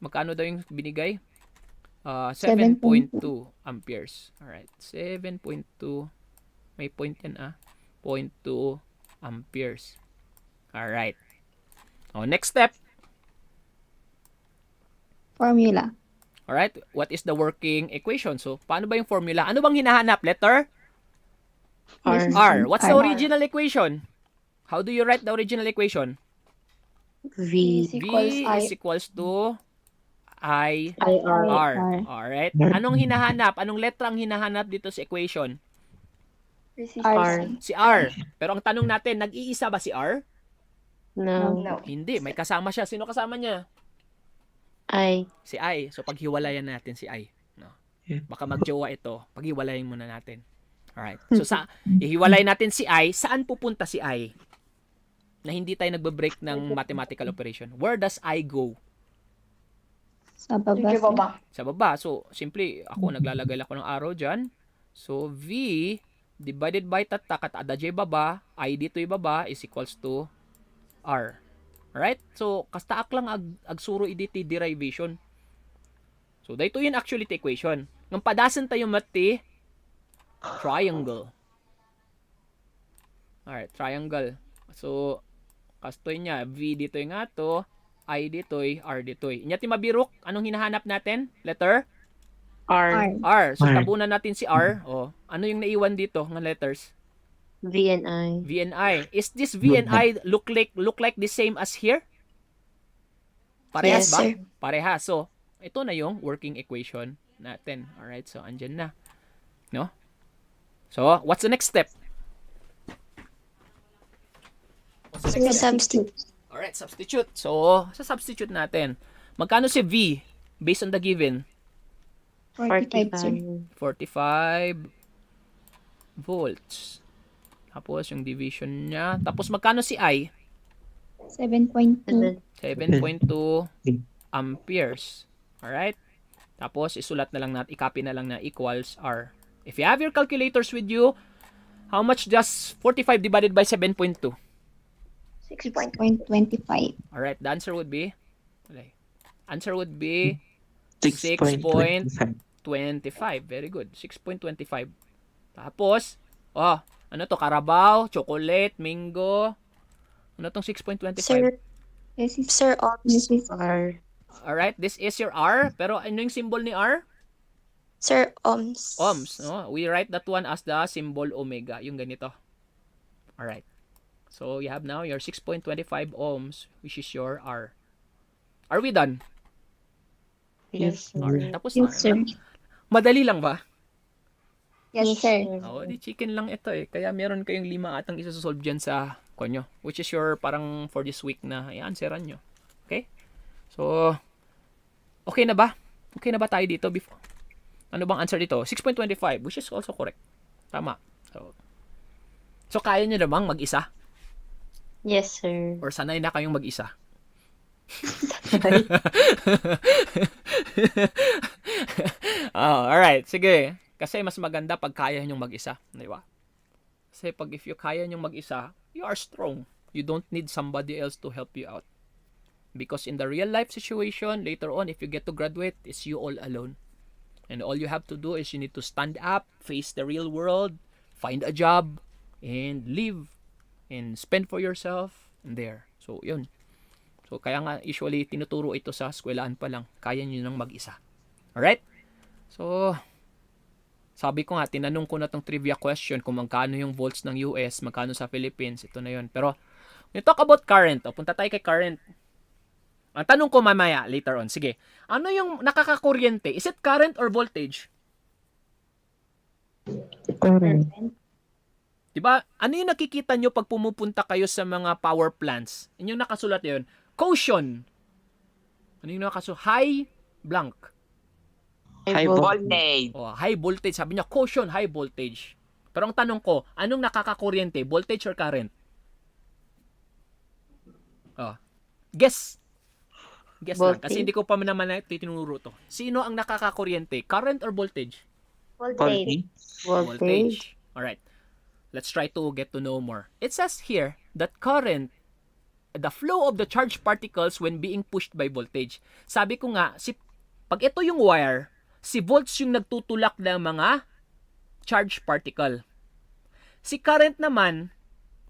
Magkano daw yung binigay? 7.2 amperes. Alright, 7.2. May point yan 0.2 amperes. Alright. Next step. Formula. Alright, what is the working equation? So, paano ba yung formula? Ano bang hinahanap? Letter? R. R. What's the R. original equation? How do you write the original equation? V. Is equals V I. is equals to I IR. R. R. Alright. Anong hinahanap? Anong letra ang hinahanap dito sa equation? Resistance. Si R. Pero ang tanong natin, nag-iisa ba si R? No. No. Hindi. May kasama siya. Sino kasama niya? I. Si I. So, paghiwalayan natin si I. No? Baka magjowa ito. Paghiwalayan muna natin. Alright. So, ihiwalay natin si I. Saan pupunta si I? Na hindi tayo nagbe-break ng mathematical operation. Where does I go? Sa baba, Sige, sir. baba. Sa baba. So, simply, naglalagay ako ng arrow dyan. So, V divided by tatak at ada dyan baba, I dito'y baba is equals to R. Alright? So, kastaak lang agsuro iditi derivation. So, dito yun actually the equation. Nang padasan tayo mati, triangle. Alright, triangle. So, kastoy niya, V dito'y nga to, I dito'y, R dito'y. Inyati mabirok, anong hinahanap natin? Letter? R. R. R. So, tabunan natin si R. Ano yung naiwan dito ng letters? V and I. V and I. Is this V and I look like the same as here? Parehas Yes, ba? sir. Parehas. So, ito na yung working equation natin. Alright, so andyan na. No? So, what's the next step? So, next step. Substitute. Alright, substitute. So, sa substitute natin, magkano si V based on the given? 45, sir. 45. 45 volts. Tapos, yung division niya. Tapos, magkano si I? 7.2. 7.2 amperes. Alright? Tapos, isulat na lang natin, i-copy na lang na equals R. If you have your calculators with you, how much does 45 divided by 7.2? 6.25. Alright, the answer would be? Answer would be 6.25. 6.25. Very good. 6.25. Tapos, ano to? Carabao, chocolate, mango. Ano tong 6.25? Sir, This is Sir This ohms is- are. Alright, this is your R. Pero ano yung symbol ni R? Sir ohms. Ohms. No? We write that one as the symbol omega. Yung ganito. Alright. So, you have now your 6.25 ohms, which is your R. Are we done? Yes, Alright. sir. Tapos Yes, sir. Madali lang ba? Yes, sir. Oo, di chicken lang ito eh. Kaya meron kayong 5 atang isa-solve dyan sa konyo. Which is your parang for this week na i-answeran nyo. Okay? So, okay na ba? Okay na ba tayo dito before? Ano bang answer dito? 6.25, which is also correct. Tama. So kaya nyo namang mag-isa? Yes, sir. Or sanay na kayong mag-isa? Alright, sige. Kasi mas maganda pag kaya nyong mag-isa. Di ba? Kasi pag if you kaya nyong mag-isa, you are strong. You don't need somebody else to help you out. Because in the real life situation, later on, if you get to graduate, it's you all alone. And all you have to do is you need to stand up, face the real world, find a job, and live, and spend for yourself, and there. So, yun. So, kaya nga, usually, tinuturo ito sa eskwelahan pa lang. Kaya nyo nang mag-isa. Alright? So, sabi ko nga, tinanong ko na tong trivia question kung magkano yung volts ng US, magkano sa Philippines. Ito na yun. Pero, when you talk about current, punta tayo kay current. Ang tanong ko mamaya, later on. Sige. Ano yung nakakakuryente? Is it current or voltage? Current. Diba? Ano yung nakikita nyo pag pumupunta kayo sa mga power plants? Yung nakasulat yun. Quotient. Ano yung nakasulat? High blank. High voltage. High voltage. Sabi niya, quotient, high voltage. Pero ang tanong ko, anong nakakakuryente? Voltage or current? Guess. Guess lang. Kasi hindi ko pa naman tinuro to. Sino ang nakakakuryente? Current or voltage? Voltage. Voltage. Alright. Let's try to get to know more. It says here that current, the flow of the charged particles when being pushed by voltage. Sabi ko nga, pag ito yung wire, si volts yung nagtutulak ng mga charged particle. Si current naman,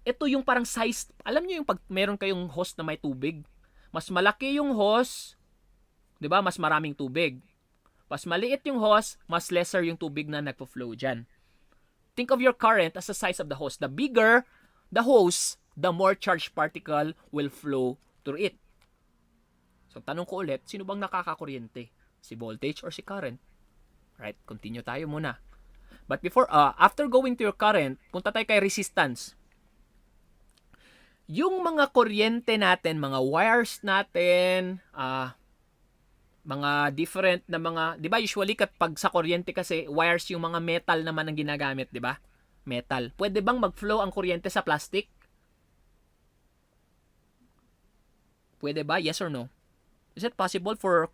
ito yung parang size. Alam niyo yung pag meron kayong hose na may tubig, mas malaki yung hose, 'di ba? Mas maraming tubig. Mas maliit yung hose, mas lesser yung tubig na nagpo-flow diyan. Think of your current as the size of the hose. The bigger the hose, the more charged particle will flow through it. So tanong ko ulit, sino bang nakakakuryente? Si voltage or si current? Right, continue tayo muna. But before after going to your current, punta tayo kay resistance. Yung mga kuryente natin, mga wires natin, mga different na mga, 'di ba usually kapag sa kuryente kasi wires yung mga metal naman ang ginagamit, 'di ba? Metal. Pwede bang mag-flow ang kuryente sa plastic? Pwede ba? Yes or no? Is it possible for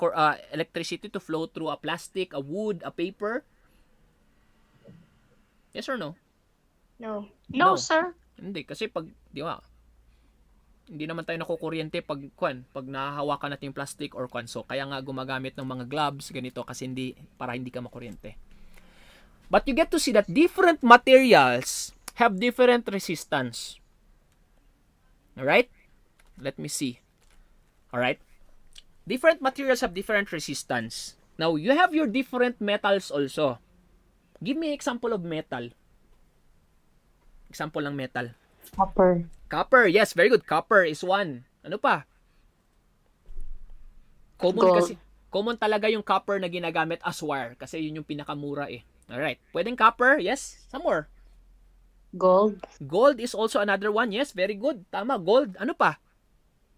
electricity to flow through a plastic, a wood, a paper? Yes or no? No. No. No, sir. Hindi kasi pag, 'di ba? Hindi naman tayo nakukuryente pag nahahawakan natin yung plastic or kwan. So kaya nga gumagamit ng mga gloves ganito kasi para hindi ka makuryente. But you get to see that different materials have different resistance. Alright? Let me see. Alright? Different materials have different resistance. Now, you have your different metals also. Give me example of metal. Example ng metal. Copper. Copper, yes, very good. Copper is one. Ano pa? Gold. Common talaga yung copper na ginagamit as wire kasi yun yung pinakamura eh. Alright. Pwedeng copper, yes. Some more. Gold. Gold is also another one. Yes, very good. Tama, gold. Ano pa?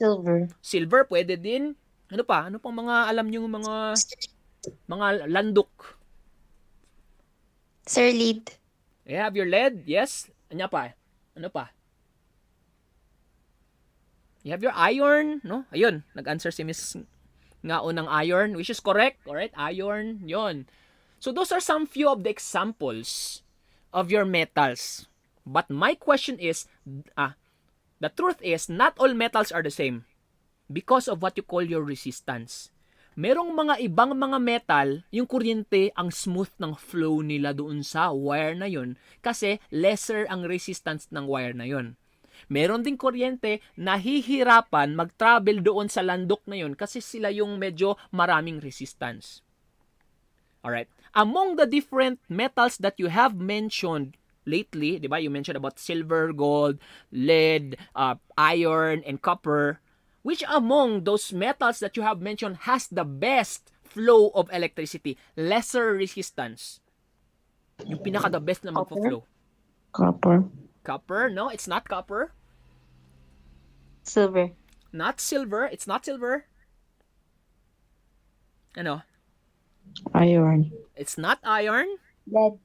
Silver. Silver, pwede din. Ano pa? Ano pang mga alam nyo mga landok? Sir, lead. You have your lead? Yes. Ano pa? Ano pa? You have your iron, no? Ayun, nag-answer si Miss Ngao ng iron, which is correct. Alright, iron, yon. So those are some few of the examples of your metals. But my question is, the truth is, not all metals are the same because of what you call your resistance. Merong mga ibang mga metal, yung kuryente, ang smooth ng flow nila doon sa wire na yon kasi lesser ang resistance ng wire na yon. Meron ding kuryente, nahihirapan mag-travel doon sa landok na yon kasi sila yung medyo maraming resistance. Alright. Among the different metals that you have mentioned lately, di ba? You mentioned about silver, gold, lead, iron, and copper. Which among those metals that you have mentioned has the best flow of electricity, lesser resistance? Yung pinaka-the best na magpo-flow. Copper. Copper? No, it's not copper. Silver. Not silver. It's not silver. Ano? Iron. It's not iron. Lead.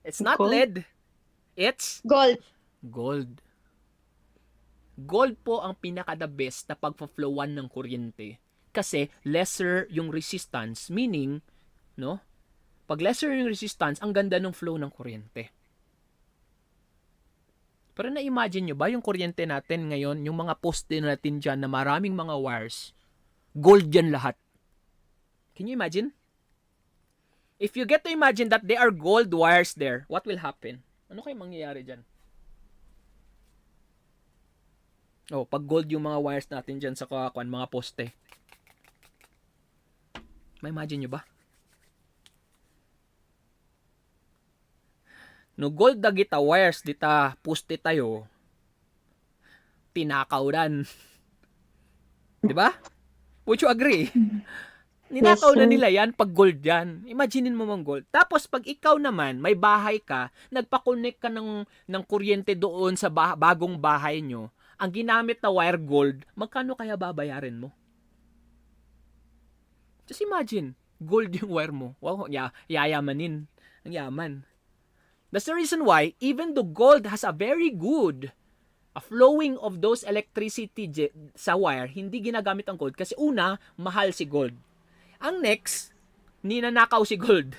It's not Gold? lead. It's Gold. gold. Gold po ang pinaka-the best na pagpa-flowan ng kuryente. Kasi lesser yung resistance. Meaning, no? Pag lesser yung resistance, ang ganda ng flow ng kuryente. Pero na-imagine nyo ba yung kuryente natin ngayon, yung mga poste natin dyan na maraming mga wires, gold yan lahat. Can you imagine? If you get to imagine that there are gold wires there, what will happen? Ano kayo mangyayari dyan? Oh, pag gold yung mga wires natin dyan sa mga poste. Ma-imagine nyo ba? No gold dagita wires dita poste tayo, tinakaw dan. Di ba? Would you agree? Ninakaw na nila yan pag gold yan. Imaginein mo mong gold. Tapos pag ikaw naman, may bahay ka, nagpa-connect ka ng kuryente doon sa bagong bahay nyo, ang ginamit na wire gold, magkano kaya babayarin mo? Just imagine, gold yung wire mo. Wow, yayamanin. Ang yaman. That's the reason why, even though gold has a very good flowing of those electricity sa wire, hindi ginagamit ang gold kasi una, mahal si gold. Ang next, ninanakaw si gold.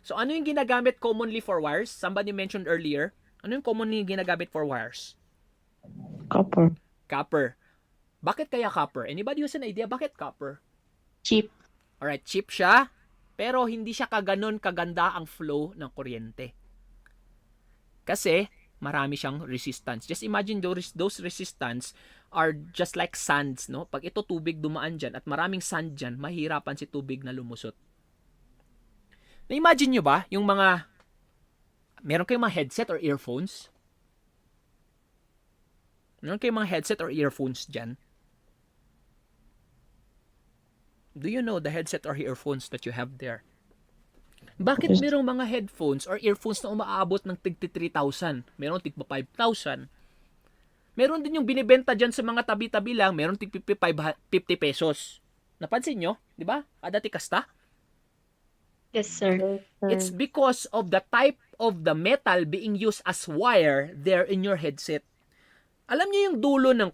So ano yung ginagamit commonly for wires? Somebody mentioned earlier. Ano yung commonly ginagamit for wires? Copper. Copper. Bakit kaya copper? Anybody has an idea bakit copper? Cheap. Alright, cheap siya, pero hindi siya kaganon kaganda ang flow ng kuryente. Kasi marami siyang resistance. Just imagine those resistance are just like sands, no? Pag ito tubig dumaan dyan at maraming sand dyan, mahirapan si tubig na lumusot. Na-imagine nyo ba yung meron kayong mga headset or earphones? Meron kayong mga headset or earphones dyan? Do you know the headset or earphones that you have there? Bakit merong mga headphones or earphones na umaabot ng tig 3,000? Meron tig 5,000. Meron din yung binibenta dyan sa mga tabi-tabi lang, meron tig 50 pesos. Napansin nyo? Di ba? Kada tikasta? Yes, sir. It's because of the type of the metal being used as wire there in your headset. Alam niyo yung dulo ng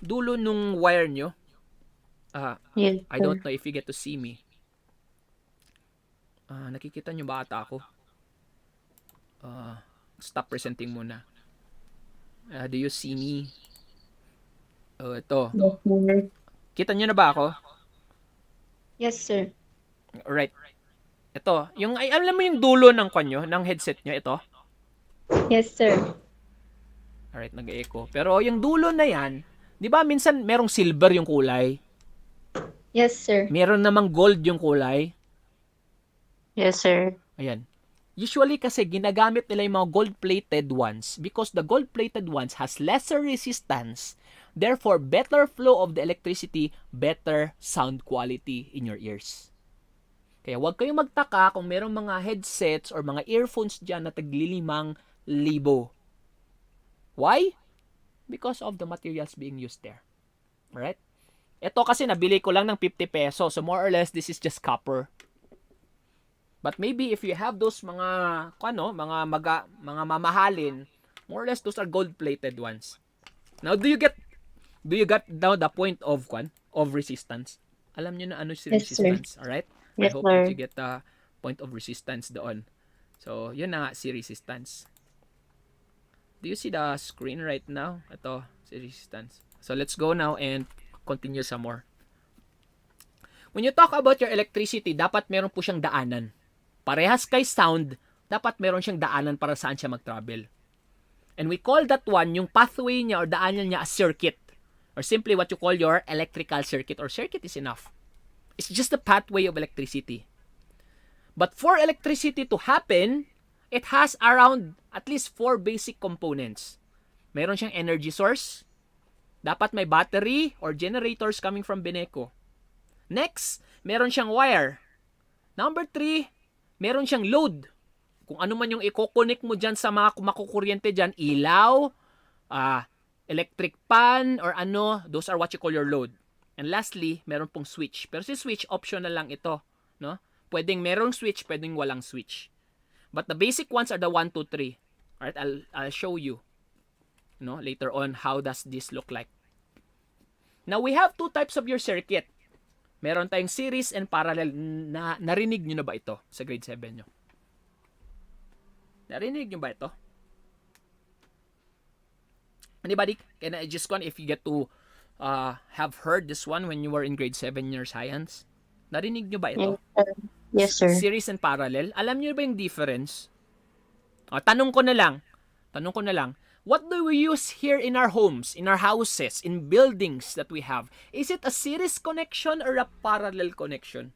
dulo nung wire nyo? Yes, I don't know if you get to see me. Nakikita nyo ba ata ako? Stop presenting muna. Do you see me? Ito. Kita nyo na ba ako? Yes, sir. Alright. Ito. Alam mo yung dulo ng ng headset nyo? Ito. Yes, sir. Alright, nag-echo. Pero yung dulo na yan, di ba minsan merong silver yung kulay? Yes, sir. Meron namang gold yung kulay? Yes, sir. Ayan. Usually kasi ginagamit nila yung mga gold-plated ones because the gold-plated ones has lesser resistance, therefore better flow of the electricity, better sound quality in your ears. Kaya huwag kayong magtaka kung merong mga headsets or mga earphones dyan na taglilimang libo. Why? Because of the materials being used there. Alright? Ito kasi nabili ko lang ng 50 pesos. So more or less, this is just copper. But maybe if you have those mga mamahalin, more or less those are gold-plated ones. Now, do you get now the point of resistance? Alam niyo na ano si Yes, sir. resistance, alright? I Yes, hope sir. that you get the point of resistance doon. So, yun na nga si resistance. Do you see the screen right now? Ito, si resistance. So, let's go now and continue some more. When you talk about your electricity, dapat meron po siyang daanan. Parehas kay sound, dapat meron siyang daanan para saan siya mag-travel. And we call that one, yung pathway niya or daanan niya, a circuit. Or simply what you call your electrical circuit, or circuit is enough. It's just the pathway of electricity. But for electricity to happen, it has around at least 4 basic components. Meron siyang energy source. Dapat may battery or generators coming from Beneco. Next, meron siyang wire. Number 3, meron siyang load. Kung ano man yung i-connect mo dyan sa mga makukuryente dyan, ilaw, electric pan, or ano, those are what you call your load. And lastly, meron pong switch. Pero si switch, optional lang ito. No? Pwedeng merong switch, pwedeng walang switch. But the basic ones are the 1, 2, 3. Alright, I'll show you later on how does this look like. Now, we have 2 types of your circuit. Meron tayong series and parallel. Narinig nyo na ba ito sa grade 7 nyo? Narinig nyo ba ito? Anybody? Can I just if you get to have heard this one when you were in grade 7 in your science? Narinig nyo ba ito? Yes, sir. Series and parallel. Alam nyo ba yung difference? Tanong ko na lang. What do we use here in our homes, in our houses, in buildings that we have? Is it a series connection or a parallel connection?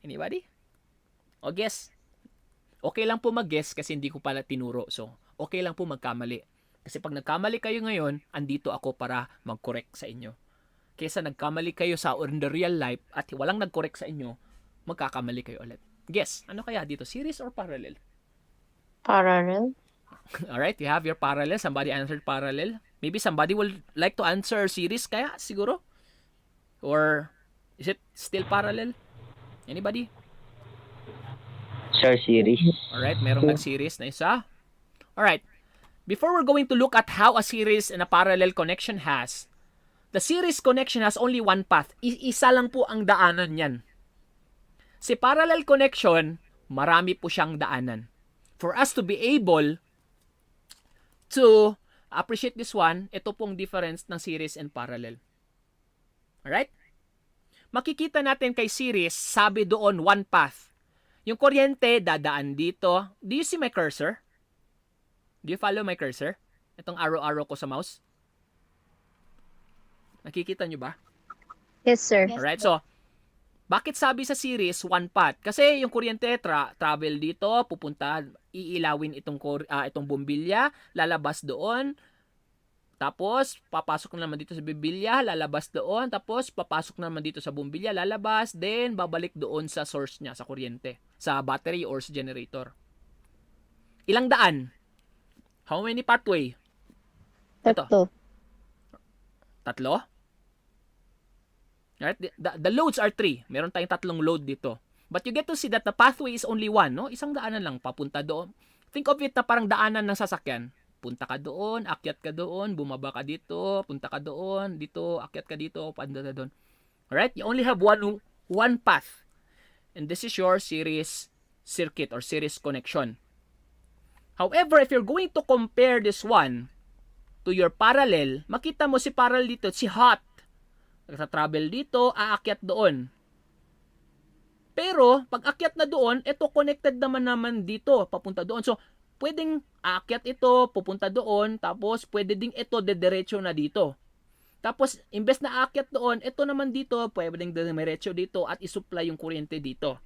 Anybody? O guess? Okay lang po mag-guess kasi hindi ko pala tinuro. So, okay lang po magkamali. Kasi pag nagkamali kayo ngayon, andito ako para mag-correct sa inyo. Kesa nagkamali kayo sa in the real life at walang nag-correct sa inyo, magkakamali kayo ulit. Guess, ano kaya dito? Series or parallel? Parallel. Alright, you have your parallel. Somebody answered parallel. Maybe somebody will like to answer series kaya siguro? Or is it still parallel? Anybody? Sir, series. Alright, merong nag-series na isa. Alright, before we're going to look at how a series and a parallel connection has, the series connection has only one path. Isa lang po ang daanan niyan. Si parallel connection, marami po siyang daanan. For us to be able to appreciate this one, ito pong difference ng series and parallel. Alright? Makikita natin kay series, sabi doon, one path. Yung kuryente, dadaan dito. Do you see my cursor? Do you follow my cursor? Itong arrow-arrow ko sa mouse. Nakikita nyo ba? Yes, sir. Alright, so, bakit sabi sa series, one path? Kasi yung kuryente, travel dito, pupunta, iilawin itong bumbilya, lalabas doon, tapos, papasok na naman dito sa bumbilya, lalabas doon, tapos, papasok na naman dito sa bumbilya, lalabas, then, babalik doon sa source niya, sa kuryente, sa battery or sa generator. Ilang daan? How many pathway? Ito. Tatlo? Right? The loads are 3. Meron tayong 3 load dito. But you get to see that the pathway is only 1, no? Isang daanan lang, papunta doon. Think of it na parang daanan ng sasakyan. Punta ka doon, akyat ka doon, bumaba ka dito, punta ka doon, dito, akyat ka dito, panda doon. Alright? You only have one path. And this is your series circuit or series connection. However, if you're going to compare this one to your parallel, makita mo si parallel dito, si hot. Nagsa-travel dito, aakyat doon. Pero, pag akyat na doon, ito connected naman dito, papunta doon. So, pwedeng aakyat ito, pupunta doon, tapos pwede ding ito dediretso na dito. Tapos, imbes na aakyat doon, ito naman dito, pwedeng dediretso dito at isupply yung kuryente dito.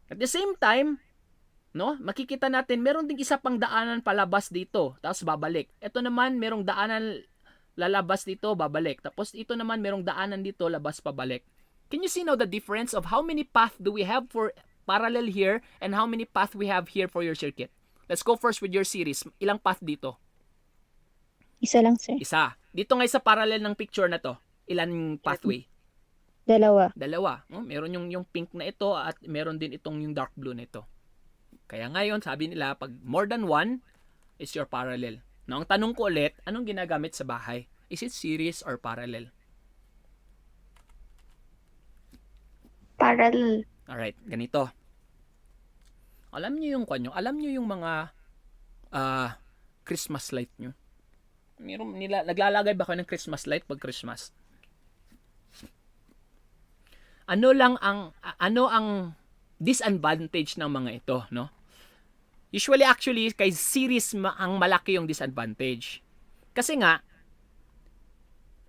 At the same time, no, makikita natin, meron ding isa pang daanan palabas dito, tapos babalik. Ito naman, merong daanan lalabas dito, babalik. Tapos ito naman, merong daanan dito, labas pabalik. Can you see now the difference of how many paths do we have for parallel here, and how many path we have here for your circuit? Let's go first with your series. Ilang path dito? Isa lang, sir. Isa. Dito nga sa parallel ng picture na to, ilan pathway? Dalawa. Dalawa. Meron yung pink na ito at meron din itong yung dark blue na ito. Kaya ngayon, sabi nila, pag more than one is your parallel. Now, ang tanong ko ulit, anong ginagamit sa bahay? Is it series or parallel? Parallel. Alright, ganito. Alam niyo yung kanyo, alam niyo yung mga Christmas light nyo. Meron nila, naglalagay ba kayo ng Christmas light pag Christmas? Ano ang disadvantage ng mga ito, no? Usually, actually, kay series ang malaki yung disadvantage. Kasi nga,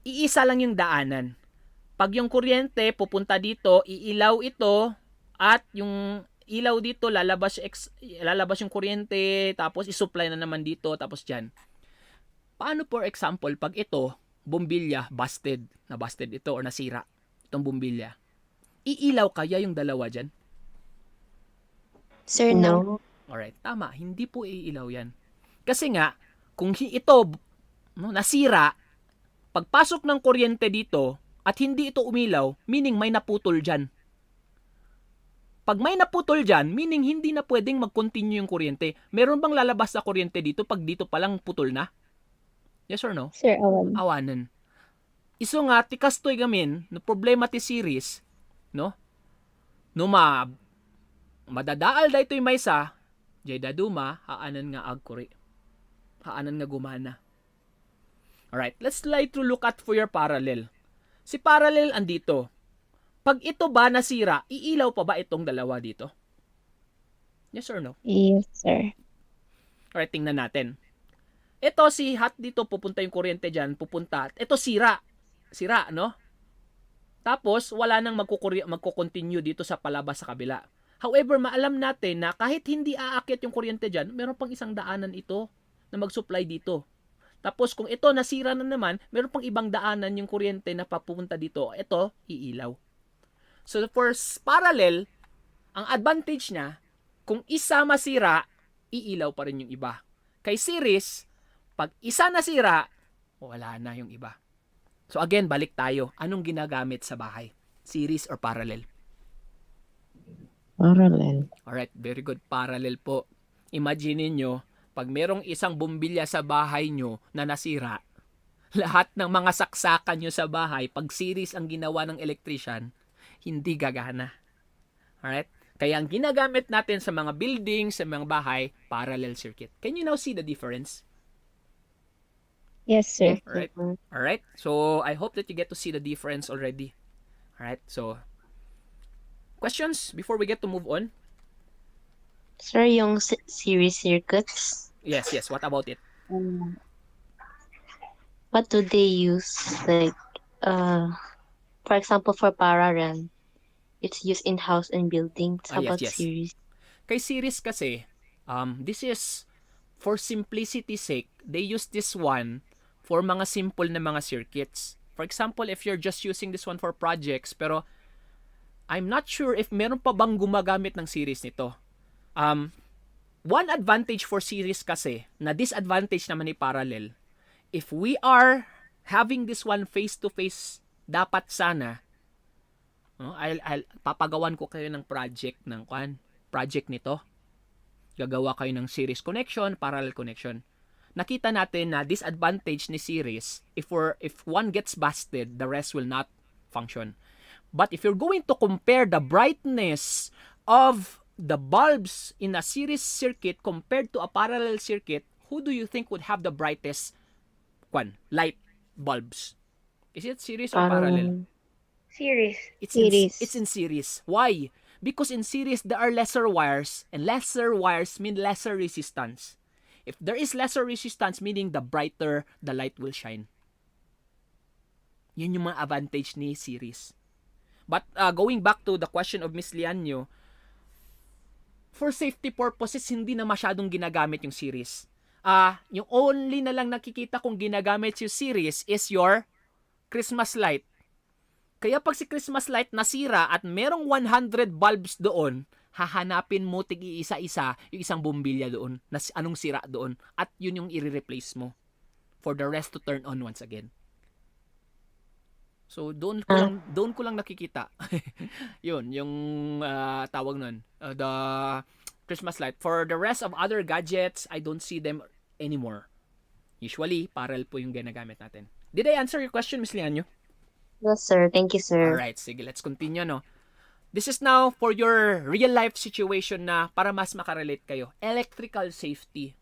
iisa lang yung daanan. Pag yung kuryente pupunta dito, iilaw ito, at yung ilaw dito, lalabas yung kuryente, tapos isupply na naman dito, tapos dyan. Paano, for example, pag ito, bumbilya, busted ito or nasira, itong bumbilya. Iilaw kaya yung dalawa dyan? Sir, no. Alright, tama. Hindi po iilaw yan. Kasi nga, kung ito nasira, pagpasok ng kuryente dito at hindi ito umilaw, meaning may naputol dyan. Pag may naputol dyan, meaning hindi na pwedeng mag-continue yung kuryente. Meron bang lalabas na kuryente dito pag dito palang putol na? Yes or no? Sir, awan. Awanan. Iso nga, tikastoy gamin, no problema ti series, no? No madadaal da ito'y maysa, jay daduma, haanan nga agkuri. Haanan nga gumana. Alright, let's try to look at for your parallel. Si parallel andito. Pag ito ba nasira, iilaw pa ba itong dalawa dito? Yes or no? Yes, sir. Alright, tingnan natin. Ito si hot dito, pupunta yung kuryente dyan, pupunta. Ito sira. Sira, no? Tapos, wala nang magko-continue dito sa palabas sa kabila. However, maalam natin na kahit hindi aakyat yung kuryente dyan, meron pang isang daanan ito na mag-supply dito. Tapos, kung ito nasira na naman, meron pang ibang daanan yung kuryente na papunta dito. Ito, iilaw. So, for parallel, ang advantage niya, kung isa masira, iilaw pa rin yung iba. Kay series, pag isa nasira, wala na yung iba. So again, balik tayo. Anong ginagamit sa bahay? Series or parallel? Parallel. Alright, very good. Parallel po. Imagine niyo, pag merong isang bumbilya sa bahay nyo na nasira, lahat ng mga saksakan nyo sa bahay, pag series ang ginawa ng electrician, hindi gagana. Alright? Kaya ang ginagamit natin sa mga buildings, sa mga bahay, parallel circuit. Can you now see the difference? Yes, sir. Alright? Alright? So, I hope that you get to see the difference already. Alright? So, questions before we get to move on? Sir, yung series circuits, Yes. What about it? what do they use? Like, for example, for parallel, it's used in-house and buildings. How about Yes. series? Kay series kasi, this is, for simplicity's sake, they use this one for mga simple na mga circuits. For example, if you're just using this one for projects, pero I'm not sure if meron pa bang gumagamit ng series nito. One advantage for series kasi, na disadvantage naman ni parallel, if we are having this one face-to-face, dapat sana, I'll papagawan ko kayo ng project nito. Gagawa kayo ng series connection, parallel connection. Nakita natin na disadvantage ni series, if one gets busted, the rest will not function. But if you're going to compare the brightness of the bulbs in a series circuit compared to a parallel circuit, who do you think would have the brightest light bulbs? Is it series or parallel? Series. It's Series. In series. Why? Because in series, there are lesser wires, and lesser wires mean lesser resistance. If there is lesser resistance, meaning the brighter the light will shine. Yun yung mga advantage ni series. But going back to the question of Miss Lianyo, for safety purposes, hindi na masyadong ginagamit yung series. Yung only na lang nakikita kong ginagamit yung series is your Christmas light. Kaya pag si Christmas light nasira at merong 100 bulbs doon, hahanapin mo tig-iisa-isa yung isang bombilya doon na anong sira doon at yun yung i-replace mo for the rest to turn on once again. So doon ko lang nakikita. Yun yung tawag nun, the Christmas light. For the rest of other gadgets, I don't see them anymore. Usually, parallel po yung ginagamit natin. Did I answer your question, Miss Lianyo? Yes, sir. Thank you, sir. Alright, sige, let's continue, no? This is now for your real-life situation na para mas makarelate kayo. Electrical safety.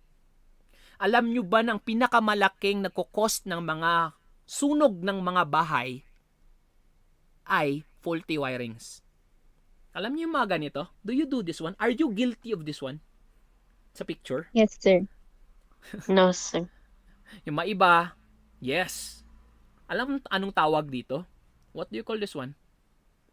Alam nyo ba ng pinakamalaking nagko-cost ng mga sunog ng mga bahay ay faulty wirings? Alam niyo yung mga ganito? Do you do this one? Are you guilty of this one? Sa picture? Yes, sir. No, sir. Yung maiba, yes. Alam anong tawag dito? What do you call this one?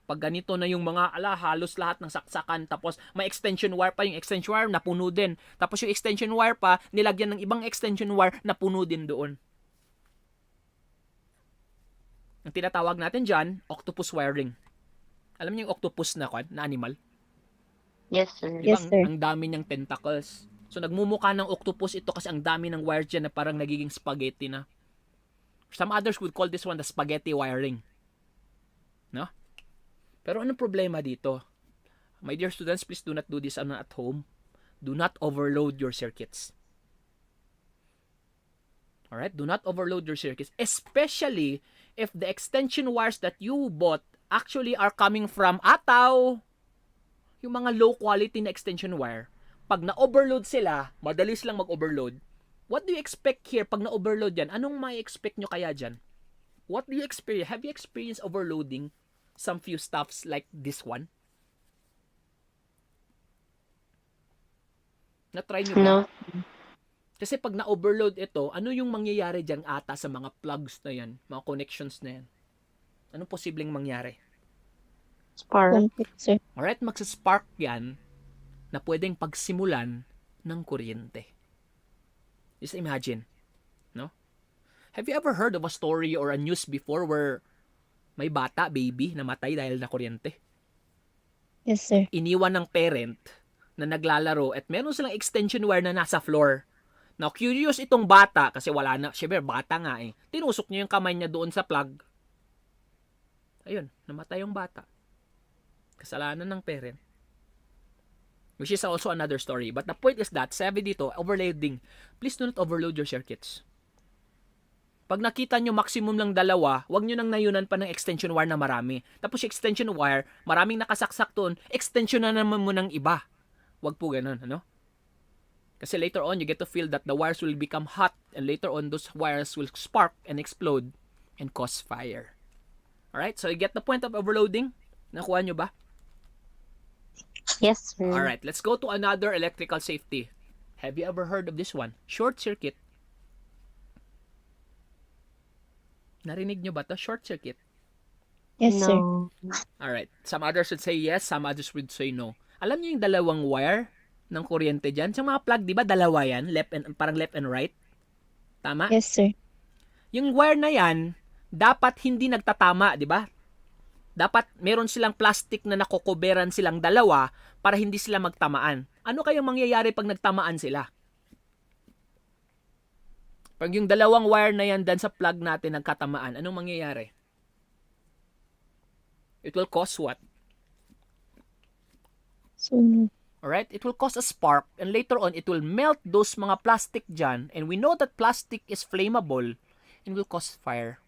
Pag ganito na yung mga, halos lahat ng saksakan, tapos may extension wire pa, yung extension wire napuno din. Tapos yung extension wire pa, nilagyan ng ibang extension wire napuno din doon. Ang tinatawag natin dyan, octopus wiring. Alam niyo yung octopus na animal? Yes, sir. Yes, sir. Ang dami niyang tentacles. So nagmumukha ng octopus ito kasi ang dami ng wire dyan na parang nagiging spaghetti na. Some others would call this one the spaghetti wiring. No? Pero anong problema dito? My dear students, please do not do this at home. Do not overload your circuits. Alright? Do not overload your circuits. Especially if the extension wires that you bought actually are coming from ataw, yung mga low quality na extension wire. Pag na-overload sila, madali silang mag-overload. What do you expect here pag na-overload yan? Anong may expect nyo kaya dyan? What do you experience? Have you experienced overloading some few stuffs like this one? Na-try nyo ba? No. Kasi pag na-overload ito, ano yung mangyayari dyan ata sa mga plugs na yan, mga connections na yan? Anong posibleng mangyari? Spark. Conflict, sir. Alright, magsaspark yan na pwedeng pagsimulan ng kuryente. Just imagine, no? Have you ever heard of a story or a news before where may bata, baby, namatay dahil na kuryente? Yes, sir. Iniwan ng parent na naglalaro at meron silang extension wire na nasa floor. Now, curious itong bata kasi wala na, syempre bata nga eh. Tinusok niya yung kamay niya doon sa plug. Ayun, namatay yung bata. Kasalanan ng parent. Which is also another story. But the point is that, sabi dito, overloading. Please do not overload your circuits. Pag nakita nyo maximum lang dalawa, huwag nyo nang nayunan pa ng extension wire na marami. Tapos yung extension wire, maraming nakasaksak doon, extension na naman mo ng iba. Huwag po ganun, ano? Kasi later on, you get to feel that the wires will become hot and later on, those wires will spark and explode and cause fire. Alright? So, you get the point of overloading? Nakuha nyo ba? Yes, sir. Alright, let's go to another electrical safety. Have you ever heard of this one? Short circuit. Narinig nyo ba to? Short circuit. Yes, sir. No. Alright, some others would say yes, some others would say no. Alam nyo yung dalawang wire ng kuryente dyan? Sa mga plug, di ba dalawa yan? Parang left and right? Tama? Yes, sir. Yung wire na yan, dapat hindi nagtatama, di ba? Dapat meron silang plastic na nakokoberan silang dalawa para hindi sila magtamaan. Ano kayang mangyayari pag nagtamaan sila? Pag yung dalawang wire na yan dan sa plug natin nagkatamaan, anong mangyayari? It will cause what? Sunog. Alright? It will cause a spark and later on, it will melt those mga plastic dyan and we know that plastic is flammable and will cause fire.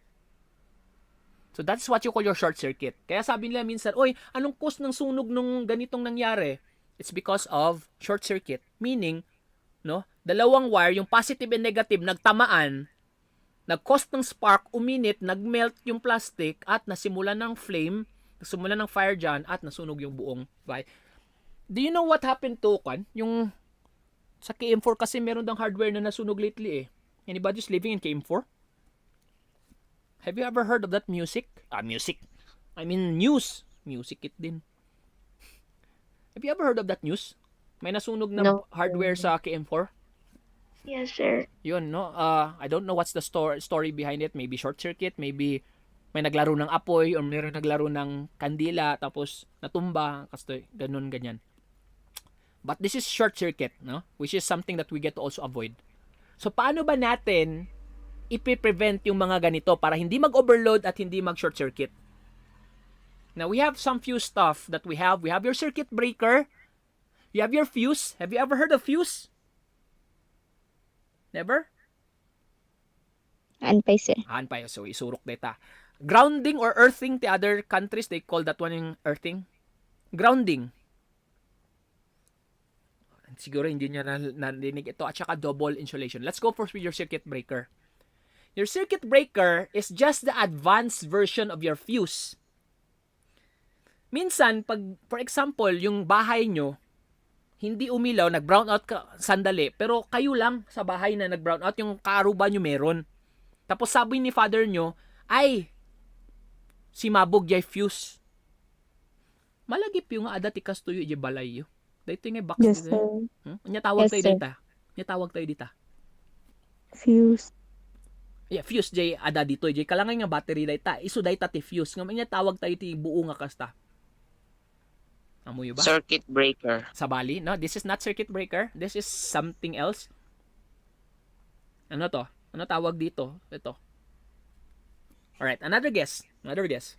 So that's what you call your short circuit. Kaya sabi nila minsan, oy, anong cause ng sunog nung ganitong nangyari? It's because of short circuit. Meaning, no, dalawang wire, yung positive and negative, nagtamaan, nag-cause ng spark, uminit, nag-melt yung plastic, at nasimulan ng flame, nasimulan ng fire dyan, at nasunog yung buong wire. Do you know what happened to yung sa KM4 kasi meron dang hardware na nasunog lately eh. Anybody's living in KM4? Have you ever heard of that music? Music. I mean, news. Music it din. Have you ever heard of that news? May nasunog na No. hardware sa KM4? Yes, sir. Yun, no? I don't know what's the story behind it. Maybe short circuit, maybe may naglaro ng apoy or mayroon naglaro ng kandila tapos natumba. Kasi ganun, ganyan. But this is short circuit, no? Which is something that we get to also avoid. So paano ba natin ipi-prevent yung mga ganito para hindi mag-overload at hindi mag-short circuit? Now we have some fuse stuff that we have. We have your circuit breaker. You have your fuse. Have you ever heard of fuse? Never? Anpay, sir. Anpay. So isurok data. Grounding or earthing, the other countries, they call that one yung earthing. Grounding. Siguro hindi niya narinig ito. At saka double insulation. Let's go first with your circuit breaker. Your circuit breaker is just the advanced version of your fuse. Minsan, pag, for example, yung bahay nyo, hindi umilaw, nag-brown out ka sandali, pero kayo lang sa bahay na nag-brown out, yung kaaruba nyo meron. Tapos sabi ni father nyo, ay, si mabog yay fuse. Malagip yung ada tikas tuyo ije balay yo. Dito yung box Yes, dito. sir. Nya tawag Yes, tayo sir. dita. Nya tawag tayo dita. Fuse. Yeah, fuse jay ada dito jay kalangay nga battery dita. Isu dita ti fuse. Nga nya tawag tayo ti buo nga kasta. Amoy ba? Circuit breaker. Sa Bali, no? This is not circuit breaker. This is something else. Ano to? Ano tawag dito? Ito. Alright, another guess. Another guess.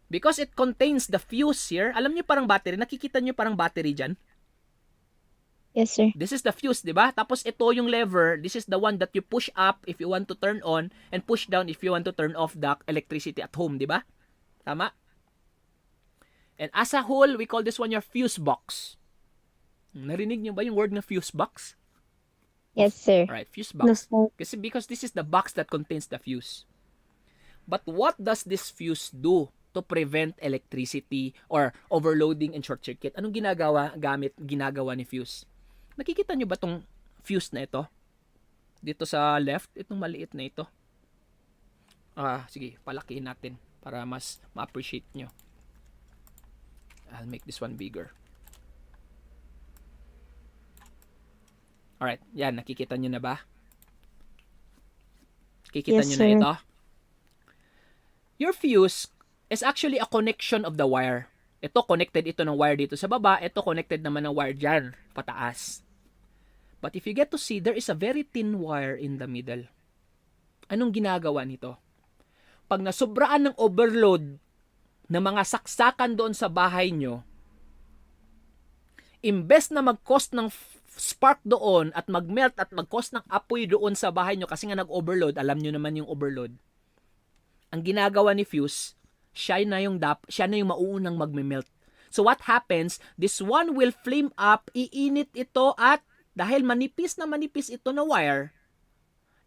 Because it contains the fuse here. Alam niyo parang battery. Nakikita niyo parang battery dyan. Yes, sir. This is the fuse, di ba? Tapos ito yung lever. This is the one that you push up if you want to turn on and push down if you want to turn off the electricity at home, di ba? Tama? And as a whole, we call this one your fuse box. Narinig niyo ba yung word na fuse box? Yes, sir. Alright, fuse No, box. sir. Kasi because this is the box that contains the fuse. But what does this fuse do to prevent electricity or overloading and short circuit? Anong ginagawa ni fuse? Nakikita nyo ba tong fuse na ito? Dito sa left, itong maliit na ito. Sige, palakihin natin para mas ma-appreciate nyo. I'll make this one bigger. Alright, yan, nakikita nyo na ba? Nakikita Yes, nyo sir. na ito? Your fuse is actually a connection of the wire. Ito, connected ito ng wire dito sa baba. Ito, connected naman ng wire dyan, pataas. But if you get to see, there is a very thin wire in the middle. Anong ginagawa nito? Pag nasobraan ng overload ng mga saksakan doon sa bahay nyo, imbes na mag-cause ng spark doon at mag-melt at mag-cause ng apoy doon sa bahay nyo kasi nga nag-overload, alam nyo naman yung overload. Ang ginagawa ni fuse, siya na yung mauunang magme-melt. So what happens, this one will flame up, iinit ito at dahil manipis ito na wire,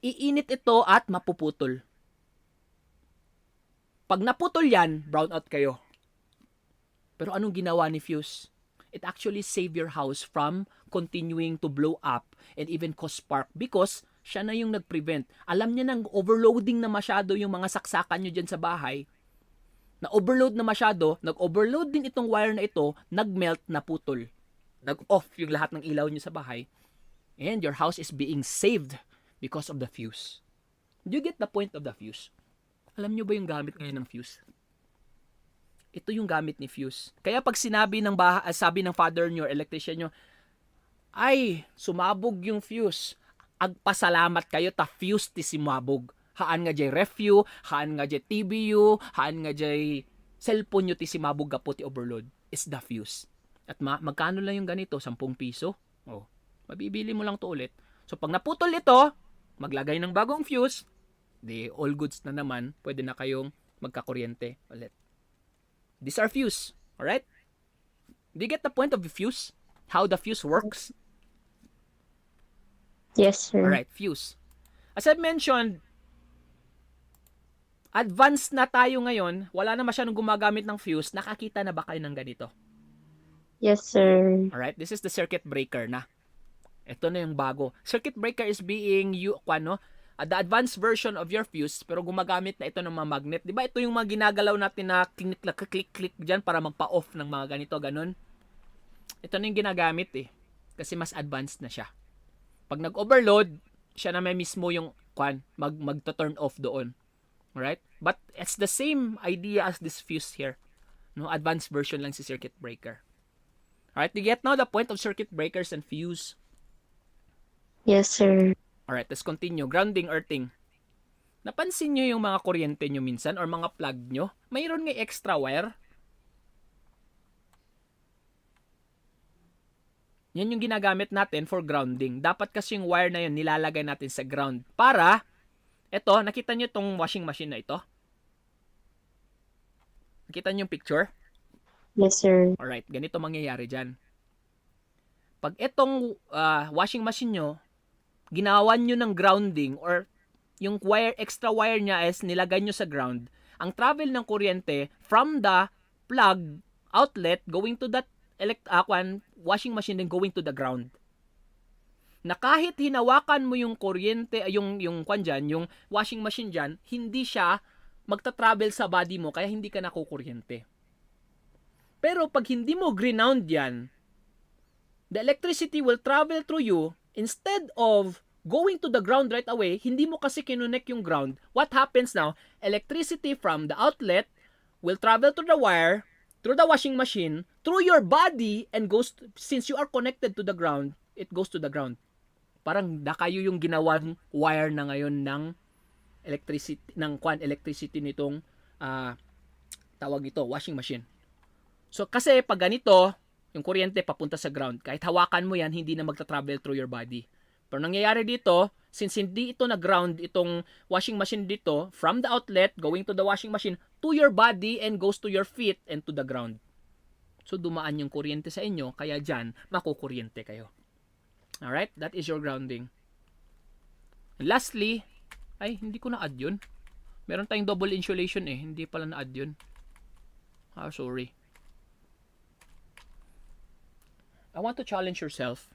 iinit ito at mapuputol. Pag naputol yan, brown out kayo. Pero anong ginawa ni fuse? It actually save your house from continuing to blow up and even cause spark because siya na yung nag-prevent. Alam niya nang overloading na masyado yung mga saksakan nyo dyan sa bahay. Na-overload na masyado, nag-overload din itong wire na ito, nag-melt, naputol. Nag-off yung lahat ng ilaw nyo sa bahay. And your house is being saved because of the fuse. Do you get the point of the fuse? Alam nyo ba yung gamit ngayon ng fuse? Ito yung gamit ni fuse. Kaya pag sabi ng father nyo, electrician nyo, ay, sumabog yung fuse. Agpasalamat kayo ta fuse ti simabog. Haan nga jay refu, haan nga jay TBU, haan nga jay cellphone nyo ti simabog gapo ti overload. Is the fuse. At magkano lang yung ganito? 10 piso? Oh, mabibili mo lang to ulit. So pag naputol ito, maglagay ng bagong fuse, di all goods na naman, pwede na kayong magkakuryente ulit. These are fuse. Alright? Do you get the point of the fuse? How the fuse works? Yes, sir. Alright, fuse. As I mentioned, advanced na tayo ngayon, wala na masyadong gumagamit ng fuse, nakakita na ba kayo ng ganito? Yes, sir. Alright, this is the circuit breaker na. Ito na yung bago. Circuit breaker is being the advanced version of your fuse, pero gumagamit na ito ng mga magnet. Di ba ito yung mga ginagalaw natin na click-click dyan para magpa-off ng mga ganito, ganun? Ito na yung ginagamit eh. Kasi mas advanced na siya. Pag nag-overload, siya na may mismo yung mag-turn off doon. Alright? But it's the same idea as this fuse here. No, advanced version lang si circuit breaker. Alright, you get now the point of circuit breakers and fuse. Yes, sir. Alright, let's continue. Grounding, earthing. Napansin nyo yung mga kuryente nyo minsan or mga plug nyo? Mayroon nga extra wire. Yan yung ginagamit natin for grounding. Dapat kasi yung wire na yun nilalagay natin sa ground. Para, eto, nakita nyo itong washing machine na ito? Nakita nyo yung picture? Yes, sir. Alright, ganito mangyayari dyan. Pag itong washing machine nyo, ginawan nyo ng grounding or yung wire, extra wire niya is nilagay nyo sa ground, ang travel ng kuryente from the plug outlet going to that washing machine then going to the ground. Na kahit hinawakan mo yung kuryente, yung kwan dyan, yung washing machine dyan, hindi siya magta-travel sa body mo kaya hindi ka nakukuryente. Pero pag hindi mo ground yan, the electricity will travel through you instead of going to the ground right away. Hindi mo kasi kinunek yung ground. What happens now? Electricity from the outlet will travel to the wire, through the washing machine, through your body, and goes, since you are connected to the ground, it goes to the ground. Parang kayo yung ginawang wire na ngayon ng electricity nitong tawag ito, washing machine. So, kasi pag ganito, yung kuryente papunta sa ground. Kahit hawakan mo yan, hindi na magta-travel through your body. Pero nangyayari dito, since hindi ito na-ground, itong washing machine dito, from the outlet, going to the washing machine, to your body, and goes to your feet, and to the ground. So, dumaan yung kuryente sa inyo, kaya dyan, makukuryente kayo. Alright? That is your grounding. And lastly, ay, hindi ko na-add yun. Meron tayong double insulation eh. Hindi pala na-add yun. Sorry. I want to challenge yourself.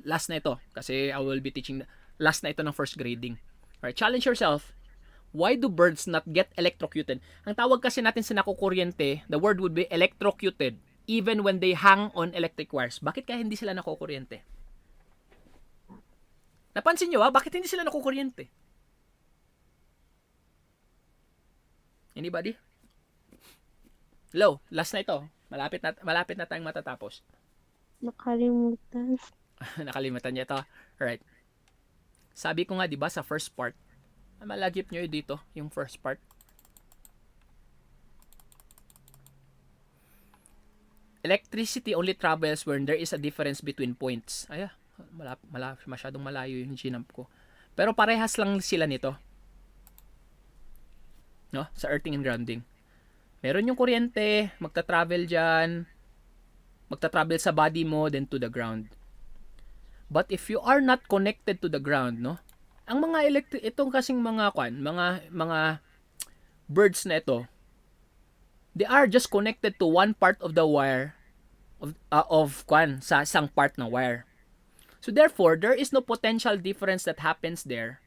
Last na ito, kasi I will be teaching, last na ito ng first grading. Alright, challenge yourself. Why do birds not get electrocuted? Ang tawag kasi natin sa nakukuryente, the word would be electrocuted, even when they hang on electric wires. Bakit kaya hindi sila nakukuryente? Napansin nyo bakit hindi sila nakukuryente? Anybody? Hello, last na ito. Malapit na tayong matatapos. Nakalimutan. Nakalimutan niya ito. Alright. Sabi ko nga, di ba, sa first part, malagip nyo dito, yung first part. Electricity only travels when there is a difference between points. Ay, masyadong malayo yung ginamp ko. Pero parehas lang sila nito. No? Sa earthing and grounding. Meron yung kuryente, magta-travel dyan, magta-travel sa body mo, then to the ground. But if you are not connected to the ground, no? Ang mga itong kasing mga birds na ito, they are just connected to one part of the wire sa isang part ng wire. So therefore, there is no potential difference that happens there.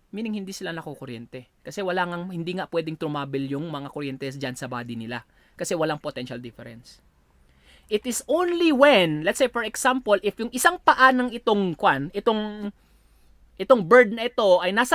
Meaning hindi sila nakukuryente. Kasi hindi nga pwedeng tumabel yung mga kuryentes dyan sa body nila. Kasi walang potential difference. It is only when, let's say for example, if yung isang paa ng itong bird na ito ay nasa